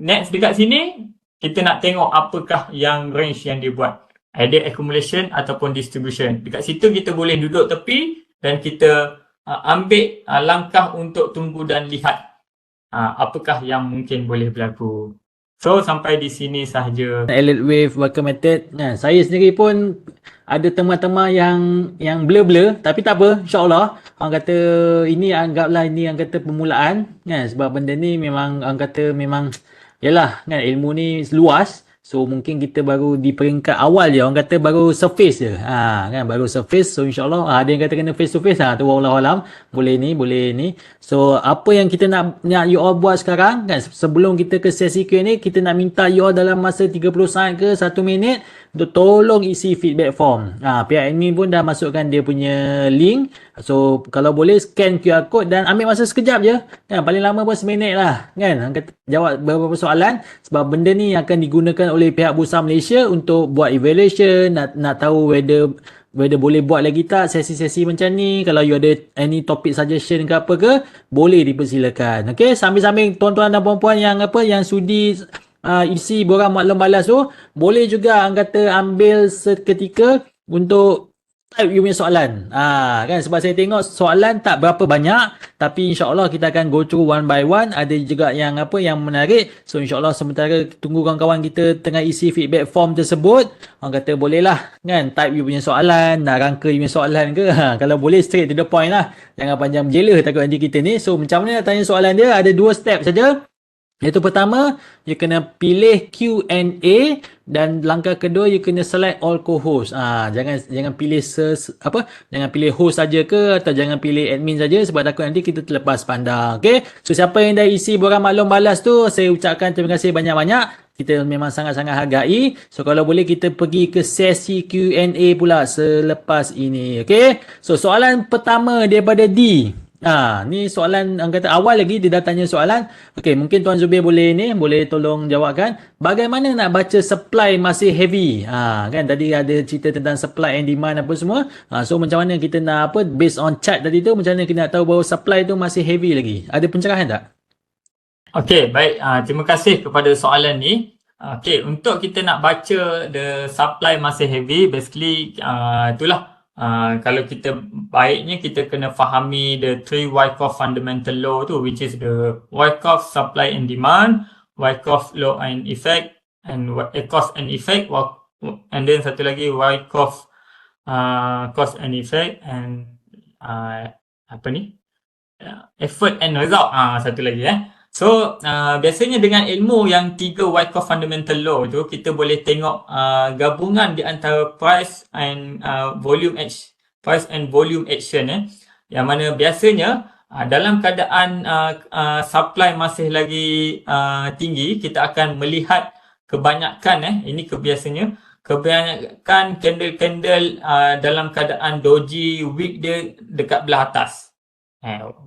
B: next dekat sini kita nak tengok apakah yang range yang dia buat. Either accumulation ataupun distribution. Dekat situ kita boleh duduk tepi dan kita ambil langkah untuk tunggu dan lihat apakah yang mungkin boleh berlaku. So sampai di sini sahaja
A: elite wave Wyckoff method. Saya sendiri pun ada tema-tema yang blur-blur tapi tak apa, insya-Allah. Orang kata ini anggaplah ini orang kata permulaan sebab benda ni memang orang kata memang yalah ilmu ni luas. So mungkin kita baru di peringkat awal je, orang kata baru surface je. Kan baru surface. So insyaallah ada yang kata kena face to face, tu wallahu alam, boleh ni. So apa yang kita nak you all buat sekarang kan, sebelum kita ke sesi Q&A, kita nak minta you all dalam masa 30 saat ke 1 minit untuk tolong isi feedback form. Pihak admin pun dah masukkan dia punya link. So kalau boleh scan QR code dan ambil masa sekejap je. Kan paling lama pun seminit lah kan. Jawab beberapa soalan sebab benda ni akan digunakan oleh pihak Bursa Malaysia untuk buat evaluation, nak tahu whether boleh buat lagi tak sesi-sesi macam ni. Kalau you ada any topic suggestion ke apa ke, boleh dipersilakan. Okay, sambil-sambil tuan-tuan dan puan-puan yang sudi isi borang maklum balas tu, boleh juga kata ambil seketika untuk type you punya soalan. Kan sebab saya tengok soalan tak berapa banyak, tapi insya-Allah kita akan go through one by one. Ada juga yang menarik. So insya-Allah sementara tunggu kawan-kawan kita tengah isi feedback form tersebut, orang kata bolehlah kan type you punya soalan, nak rangka you punya soalan ke. Kalau boleh straight to the point lah. Jangan panjang berjela takut nanti kita ni. So macam mana nak tanya soalan dia? Ada 2 step saja. Iaitu pertama, you kena pilih Q&A dan langkah kedua you kena select all co-host. Jangan pilih jangan pilih host saja ke atau jangan pilih admin saja sebab takut nanti kita terlepas pandang. Okey. So siapa yang dah isi borang maklum balas tu, saya ucapkan terima kasih banyak-banyak. Kita memang sangat-sangat hargai. So kalau boleh kita pergi ke sesi Q&A pula selepas ini. Okey. So soalan pertama daripada D. Ni soalan orang kata awal lagi dia dah tanya soalan. Okey, mungkin Tuan Zubir boleh tolong jawabkan. Bagaimana nak baca supply masih heavy? Kan tadi ada cerita tentang supply and demand apa semua. So macam mana kita nak based on chart tadi tu, macam mana kita nak tahu bahawa supply tu masih heavy lagi? Ada pencerahan tak?
B: Okey, baik. Terima kasih kepada soalan ni. Okey, untuk kita nak baca the supply masih heavy, basically itulah. Kalau kita baiknya kita kena fahami the 3 Wyckoff fundamental law tu, which is the Wyckoff supply and demand, Wyckoff law and effect, and cause and effect, and then satu lagi Wyckoff cause and effect, and effort and result. Satu lagi So biasanya dengan ilmu yang 3 Wyckoff fundamental law tu, kita boleh tengok gabungan di antara price and volume action yang mana biasanya dalam keadaan supply masih lagi tinggi, kita akan melihat kebanyakan ini kebiasanya kebanyakan candle dalam keadaan doji, wick dia dekat belah atas.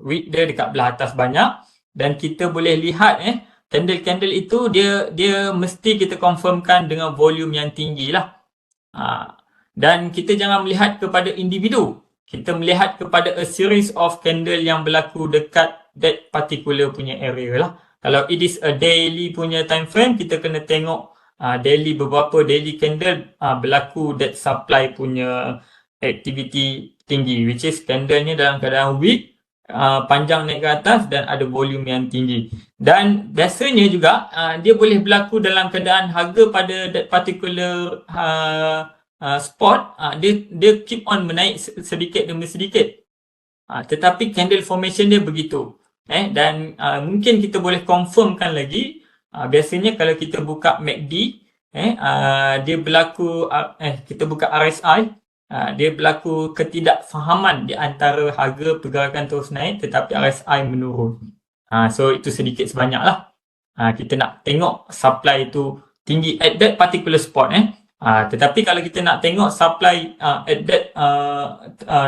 B: Wick dia dekat belah atas banyak. Dan kita boleh lihat candle-candle itu dia mesti kita confirmkan dengan volume yang tinggi lah. Dan kita jangan melihat kepada individu. Kita melihat kepada a series of candle yang berlaku dekat that particular punya area lah. Kalau it is a daily punya time frame, kita kena tengok beberapa daily candle berlaku that supply punya activity tinggi, which is candlenya dalam keadaan weak, panjang naik ke atas dan ada volume yang tinggi. Dan biasanya juga dia boleh berlaku dalam keadaan harga pada that particular spot dia keep on menaik sedikit demi sedikit. Tetapi candle formation dia begitu. Dan mungkin kita boleh confirmkan lagi, biasanya kalau kita buka MACD, dia berlaku kita buka RSI, dia berlaku ketidakfahaman di antara harga pergerakan terus naik tetapi RSI menurun. So itu sedikit sebanyak lah. Kita nak tengok supply itu tinggi at that particular spot. Tetapi kalau kita nak tengok supply at that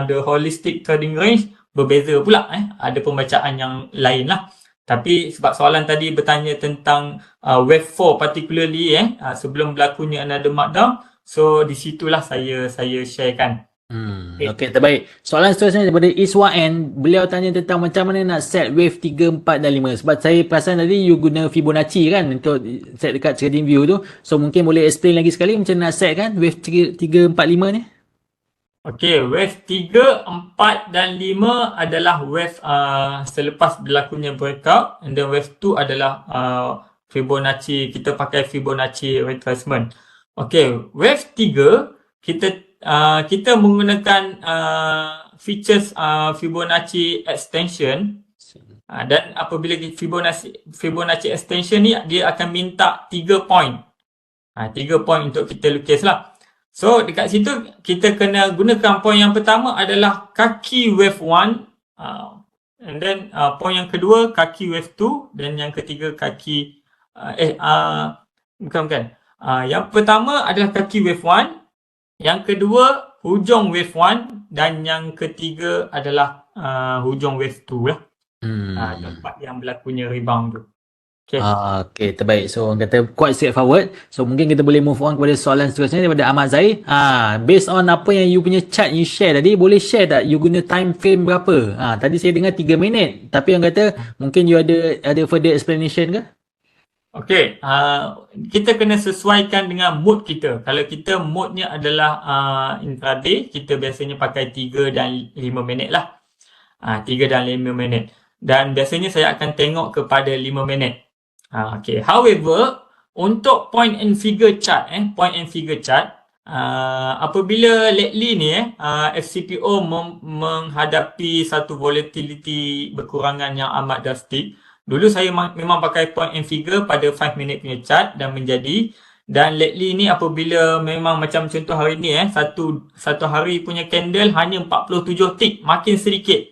B: the holistic trading range, berbeza pula. Ada pembacaan yang lain lah. Tapi sebab soalan tadi bertanya tentang wave 4 particularly sebelum berlakunya another markdown, so di situlah saya sharekan.
A: Okey, terbaik. Soalan seterusnya daripada Iswa N. Beliau tanya tentang macam mana nak set wave 3, 4 dan 5. Sebab saya perasan tadi you guna Fibonacci kan untuk set dekat trading view tu. So mungkin boleh explain lagi sekali macam nak set kan wave 3, 4, 5 ni.
B: Okey, wave 3, 4 dan 5 adalah wave selepas berlakunya breakout, and then wave 2 adalah Fibonacci, kita pakai Fibonacci retracement. Okey, wave 3 kita menggunakan features Fibonacci extension, dan apabila Fibonacci extension ni dia akan minta 3 point. 3 point untuk kita lukis lah. So dekat situ kita kena gunakan point yang pertama adalah kaki wave 1, and then point yang kedua kaki wave 2, dan yang ketiga kaki bukan. Yang pertama adalah kaki wave 1, yang kedua hujung wave 1, dan yang ketiga adalah hujung wave 2 lah. Tempat yang berlakunya rebound tu. Okay.
A: Okay, terbaik. So, orang kata quite straightforward. So, mungkin kita boleh move on kepada soalan seterusnya daripada Ahmad Zahir. Based on apa yang you punya chart you share tadi, boleh share tak you guna time frame berapa? Tadi saya dengar 3 minit. Tapi orang kata mungkin you ada further explanation ke?
B: Okay, kita kena sesuaikan dengan mood kita. Kalau kita moodnya adalah intraday, kita biasanya pakai 3 dan 5 minit lah. 3 dan 5 minit. Dan biasanya saya akan tengok kepada 5 minit. Okay. However, untuk point and figure chart, apabila lately ni FCPO menghadapi satu volatility berkurangan yang amat drastik. Dulu saya memang pakai point and figure pada 5 minit punya chart dan menjadi, dan lately ni apabila memang macam contoh hari ni satu hari punya candle hanya 47 tick, makin sedikit.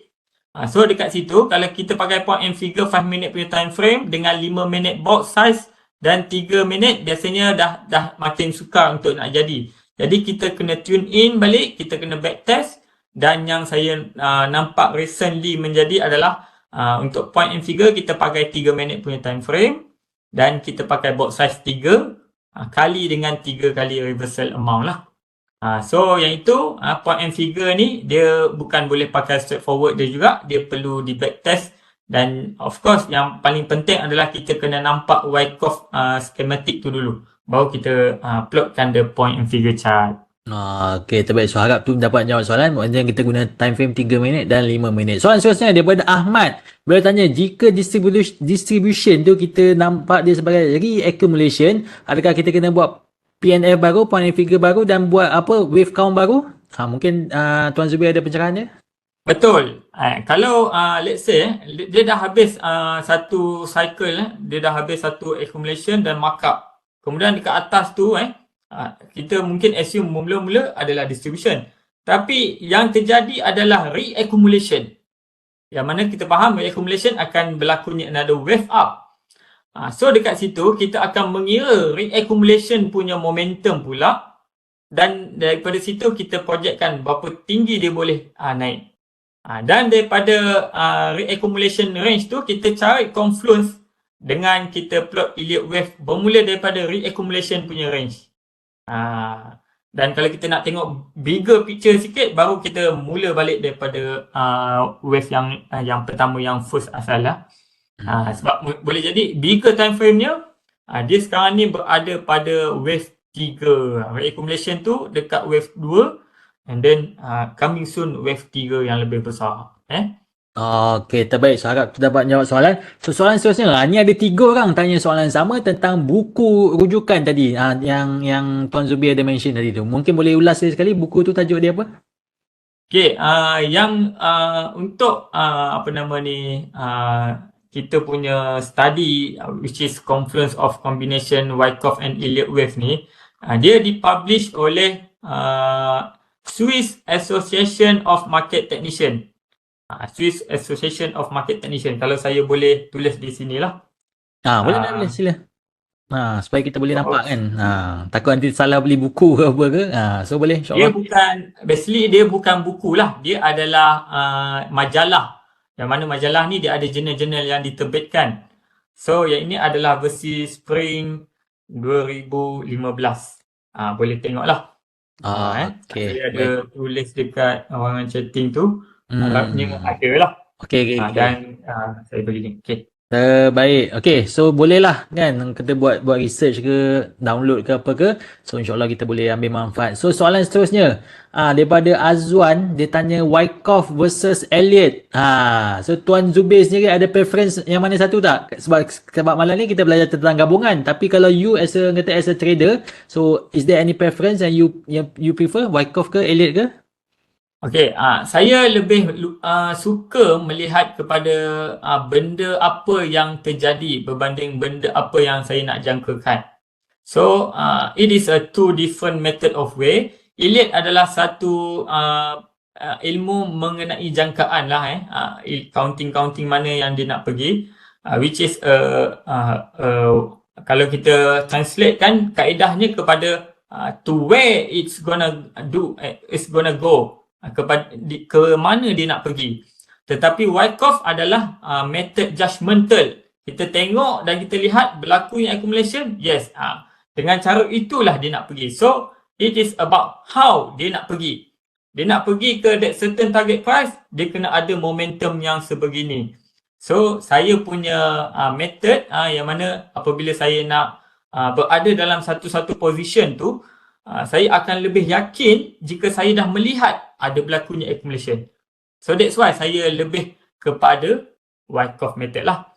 B: So dekat situ kalau kita pakai point and figure 5 minit punya time frame dengan 5 minit box size dan 3 minit, biasanya dah makin sukar untuk nak jadi. Jadi kita kena tune in balik, kita kena back test, dan yang saya nampak recently menjadi adalah untuk point and figure kita pakai 3 minit punya time frame dan kita pakai box size 3 kali dengan 3 kali reversal amount lah. So yang itu point and figure ni dia bukan boleh pakai straightforward dia juga, dia perlu di backtest, dan of course yang paling penting adalah kita kena nampak Wyckoff schematic tu dulu baru kita plotkan the point and figure chart.
A: Okay, terbaik. So, harap tu dapat jawab soalan. Maksudnya kita guna time frame 3 minit dan 5 minit. Soalan seterusnya daripada Ahmad. Beliau tanya, jika distribution tu kita nampak dia sebagai re-accumulation, adakah kita kena buat PNF baru, point and figure baru, dan buat wave count baru? Mungkin Tuan Zubir ada pencerahannya?
B: Betul. Kalau let's say dia dah habis satu cycle, dia dah habis satu accumulation dan markup. Kemudian dekat atas tu kita mungkin assume mula-mula adalah distribution. Tapi yang terjadi adalah re-accumulation. Yang mana kita faham re-accumulation akan berlakunya another wave up. So dekat situ kita akan mengira re-accumulation punya momentum pula, dan daripada situ kita projectkan berapa tinggi dia boleh naik. Dan daripada re-accumulation range tu kita cari confluence dengan kita plot Elliott wave bermula daripada re-accumulation punya range. Dan kalau kita nak tengok bigger picture sikit, baru kita mula balik daripada wave yang pertama, yang first asal lah. Sebab boleh jadi bigger time frame-nya dia sekarang ni berada pada wave 3. Re-accumulation tu dekat wave 2, and then coming soon wave 3 yang lebih besar.
A: Okay, terbaik. So, harap dapat jawab soalan. So, soalan seterusnya, ni ada 3 orang tanya soalan sama tentang buku rujukan tadi, yang Tuan Zubir ada mention tadi tu. Mungkin boleh ulas sekali buku tu, tajuk dia apa?
B: Okay, untuk kita punya study which is confluence of combination Wyckoff and Elliott wave ni, dia dipublish oleh Swiss Association of Market Technician. Swiss Association of Market Technician. Kalau saya boleh tulis di sinilah.
A: Boleh sila. Supaya kita boleh nampak kan. Takut nanti salah beli buku ke apa ke. So boleh, insyaAllah.
B: Dia bukan buku lah. Dia adalah majalah. Yang mana majalah ni dia ada jurnal-jurnal yang diterbitkan. So yang ini adalah versi Spring 2015. Boleh tengok lah.
A: Okay.
B: Saya ada tulis dekat ruangan chatting tu. Harapnya ada lah.
A: Okay.
B: Dan saya bagi link. Okay.
A: Terbaik. Okay, so bolehlah kan kita buat research ke, download ke apa ke. So insyaAllah kita boleh ambil manfaat. So soalan seterusnya daripada Azwan, dia tanya Wyckoff versus Elliott. So Tuan Zubir sendiri ada preference yang mana satu tak? Sebab malam ni kita belajar tentang gabungan. Tapi kalau you as a trader, so is there any preference yang you prefer, Wyckoff ke Elliott ke?
B: Okay, saya lebih suka melihat kepada benda apa yang terjadi berbanding benda apa yang saya nak jangkakan. So it is a two different method of way. Elite adalah satu ilmu mengenai jangkaan lah counting mana yang dia nak pergi, which is kalau kita translate kan kaedahnya kepada to where it's gonna go, ke mana dia nak pergi. Tetapi Wyckoff adalah method judgmental. Kita tengok dan kita lihat berlakunya accumulation, yes, dengan cara itulah dia nak pergi. So it is about how dia nak pergi. Dia nak pergi ke that certain target price, dia kena ada momentum yang sebegini. So saya punya method yang mana apabila saya nak berada dalam satu-satu position tu, saya akan lebih yakin jika saya dah melihat ada berlakunya accumulation. So that's why saya lebih kepada Wyckoff method lah.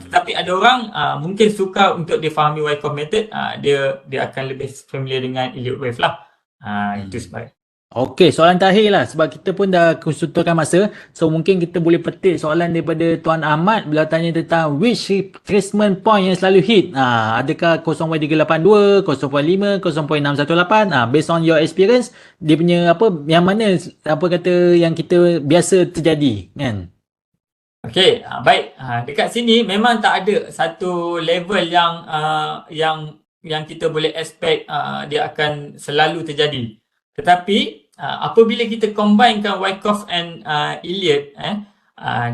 B: Tetapi ada orang mungkin suka untuk dia fahami Wyckoff method, dia akan lebih familiar dengan Elliott wave lah. Itu sebab.
A: Okey, soalan terakhir lah sebab kita pun dah kesuturkan masa. So mungkin kita boleh petik soalan daripada Tuan Ahmad bila tanya tentang which retracement point yang selalu hit. Adakah 0.382, 0.5, 0.618? Based on your experience, dia punya yang mana yang kita biasa terjadi kan?
B: Okey, baik. Dekat sini memang tak ada satu level yang kita boleh expect dia akan selalu terjadi. Tetapi apabila kita combinekan Wyckoff and Elliott,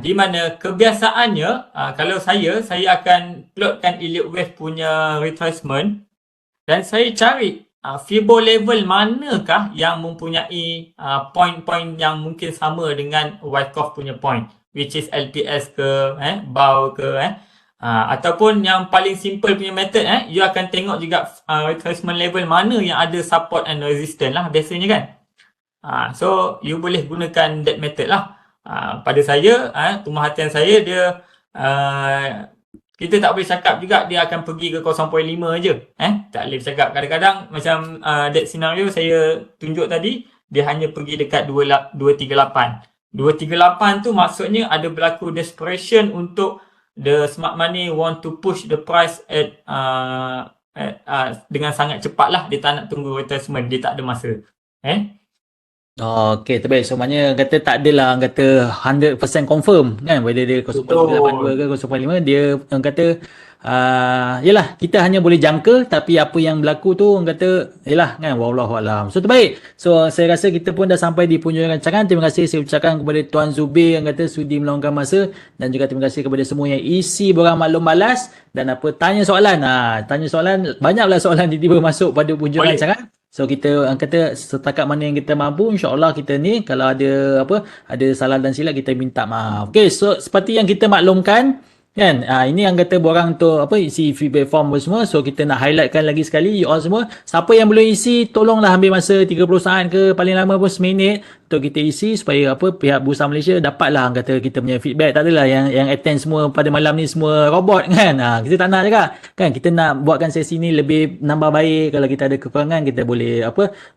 B: di mana kebiasaannya kalau saya akan plotkan Elliott wave punya retracement dan saya cari Fibo level manakah yang mempunyai point-point yang mungkin sama dengan Wyckoff punya point, which is LTS ke BAU ke ataupun yang paling simple punya method you akan tengok juga retracement level mana yang ada support and resistance lah biasanya kan. So you boleh gunakan that method lah. Pada saya pemerhatian saya dia kita tak boleh cakap juga dia akan pergi ke 0.5 je. Tak boleh cakap. Kadang-kadang macam that scenario saya tunjuk tadi, dia hanya pergi dekat 238. 238 tu maksudnya ada berlaku desperation untuk the smart money want to push the price dengan sangat cepat lah. Dia tak nak tunggu retracement, dia tak ada masa.
A: Okey, terbaik. So maknanya kata tak adalah kata 100% confirm kan whether dia 0.82 ke 0.5, dia orang kata yalah kita hanya boleh jangka tapi apa yang berlaku tu orang kata yalah kan wallahu alam. So terbaik. So saya rasa kita pun dah sampai di penghujung rancangan. Terima kasih saya ucapkan kepada Tuan Zubir yang kata sudi meluangkan masa dan juga terima kasih kepada semua yang isi borang maklum balas dan tanya soalan. Tanya soalan, banyaklah soalan tiba-tiba masuk pada penghujung rancangan. So kita kata setakat mana yang kita mampu, insya-Allah kita ni kalau ada ada salah dan silap kita minta maaf. Okey, so seperti yang kita maklumkan kan, ini yang kata borang tu isi feedback form semua. So kita nak highlightkan lagi sekali you all semua, siapa yang belum isi tolonglah ambil masa 30 saat ke paling lama pun seminit untuk kita isi supaya pihak Bursa Malaysia dapatlah kata kita punya feedback. Tak adalah yang attend semua pada malam ni semua robot kan. Kita tak nak juga kan, kita nak buatkan sesi ni lebih nambah baik. Kalau kita ada kekurangan kita boleh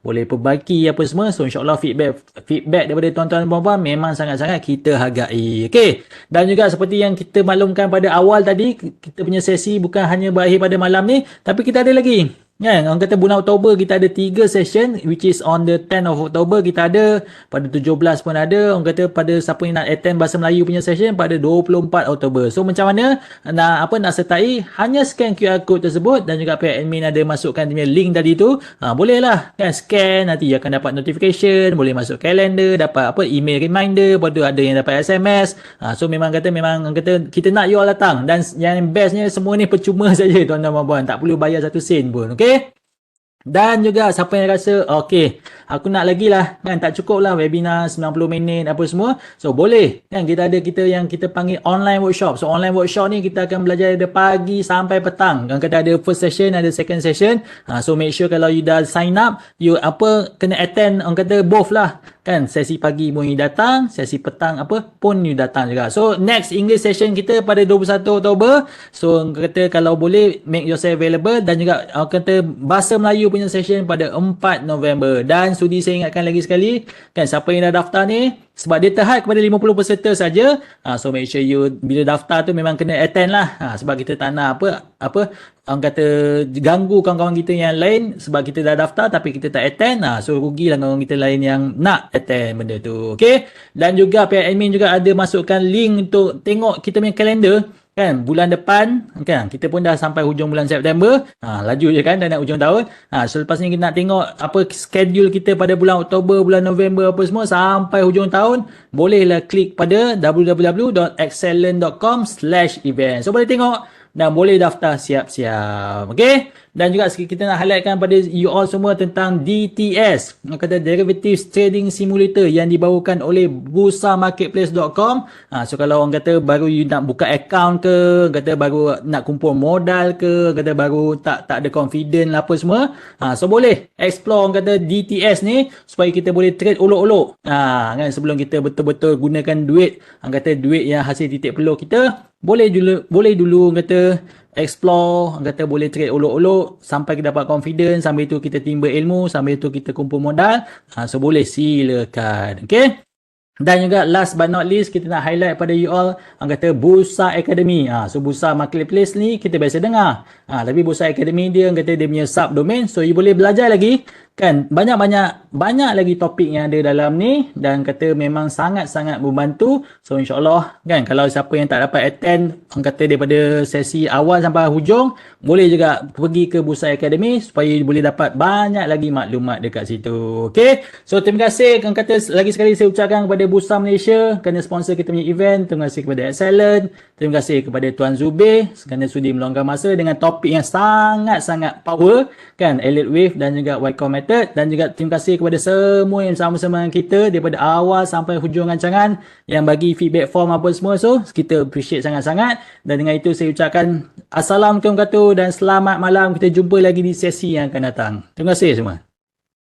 A: boleh perbaiki semua. So insya-Allah feedback daripada tuan-tuan dan puan-puan memang sangat-sangat kita hargai. Okey, dan juga seperti yang kita maklumkan pada awal tadi, kita punya sesi bukan hanya berakhir pada malam ni tapi kita ada lagi kan. Orang kata bulan Oktober kita ada 3 session, which is on the 10th of October kita ada, pada 17 pun ada. Orang kata pada siapa yang nak attend Bahasa Melayu punya session pada 24 Oktober. So macam mana nak sertai, hanya scan QR code tersebut dan juga pihak admin ada masukkan dia punya link tadi tu. Bolehlah kan scan, nanti akan dapat notification, boleh masuk kalender, dapat email reminder, lepas tu ada yang dapat SMS. So memang kata kita nak you all datang dan yang bestnya semua ni percuma saja tuan-tuan dan puan-puan, tak perlu bayar satu sen pun. Okey. Dan juga siapa yang rasa okey aku nak lagi lah kan, tak cukup lah webinar 90 minit semua, so boleh kan, kita yang kita panggil online workshop. So online workshop ni kita akan belajar dari pagi sampai petang kan, kata ada first session ada second session. So make sure kalau you dah sign up, you kena attend orang kata both lah kan, sesi pagi pun you datang, sesi petang pun you datang juga. So next English session kita pada 21 Oktober. So kata kalau boleh make yourself available, dan juga kata Bahasa Melayu punya session pada 4 November. Dan sudi saya ingatkan lagi sekali kan, siapa yang dah daftar ni sebab dia terhad kepada 50 peserta saja. So make sure you bila daftar tu memang kena attend lah. Sebab kita tak nak apa orang kata ganggu kawan-kawan kita yang lain sebab kita dah daftar tapi kita tak attend. So rugilah kawan kita lain yang nak attend benda tu. Okay. Dan juga pihak admin juga ada masukkan link untuk tengok kita punya kalender. Kan bulan depan kan kita pun dah sampai hujung bulan September, laju je kan dah nak hujung tahun. So lepas ni kita nak tengok apa schedule kita pada bulan Oktober, bulan November apa semua sampai hujung tahun, bolehlah klik pada www.excellent.com/event. So boleh tengok dan boleh daftar siap-siap. Okay. Dan juga kita nak highlightkan pada you all semua tentang DTS, kata Derivatives Trading Simulator yang dibawakan oleh bursamarketplace.com. So kalau orang kata baru you nak buka account ke, kata baru nak kumpul modal ke, kata baru tak ada confident lah apa semua, so boleh explore orang kata DTS ni supaya kita boleh trade olok-olok. Kan sebelum kita betul-betul gunakan duit, orang kata duit yang hasil titik peluh kita, boleh dulu kata explore, kata boleh trade olok-olok sampai kita dapat confidence, sambil tu kita timba ilmu, sambil tu kita kumpul modal. So boleh silakan. Okay. Dan juga last but not least kita nak highlight pada you all, orang kata Bursa Academy. So Bursa Marketplace ni kita biasa dengar. Tapi Bursa Academy dia orang kata dia punya subdomain, so you boleh belajar lagi kan, banyak lagi topik yang ada dalam ni dan kata memang sangat-sangat membantu. So insyaAllah kan kalau siapa yang tak dapat attend orang kata daripada sesi awal sampai hujung, boleh juga pergi ke Bursa Academy supaya boleh dapat banyak lagi maklumat dekat situ. Okay. So terima kasih orang kata lagi sekali saya ucapkan kepada Bursa Malaysia kerana sponsor kita punya event. Terima kasih kepada Excellent. Terima kasih kepada Tuan Zubir kerana sudi meluangkan masa dengan topik yang sangat-sangat power kan, Elliott Wave dan juga Wycombe Method. Dan juga terima kasih kepada semua yang sama-sama dengan kita daripada awal sampai hujung rancangan yang bagi feedback form apa semua. So kita appreciate sangat-sangat. Dan dengan itu saya ucapkan Assalamualaikum warahmatullahi wabarakatuh dan selamat malam. Kita jumpa lagi di sesi yang akan datang. Terima kasih semua.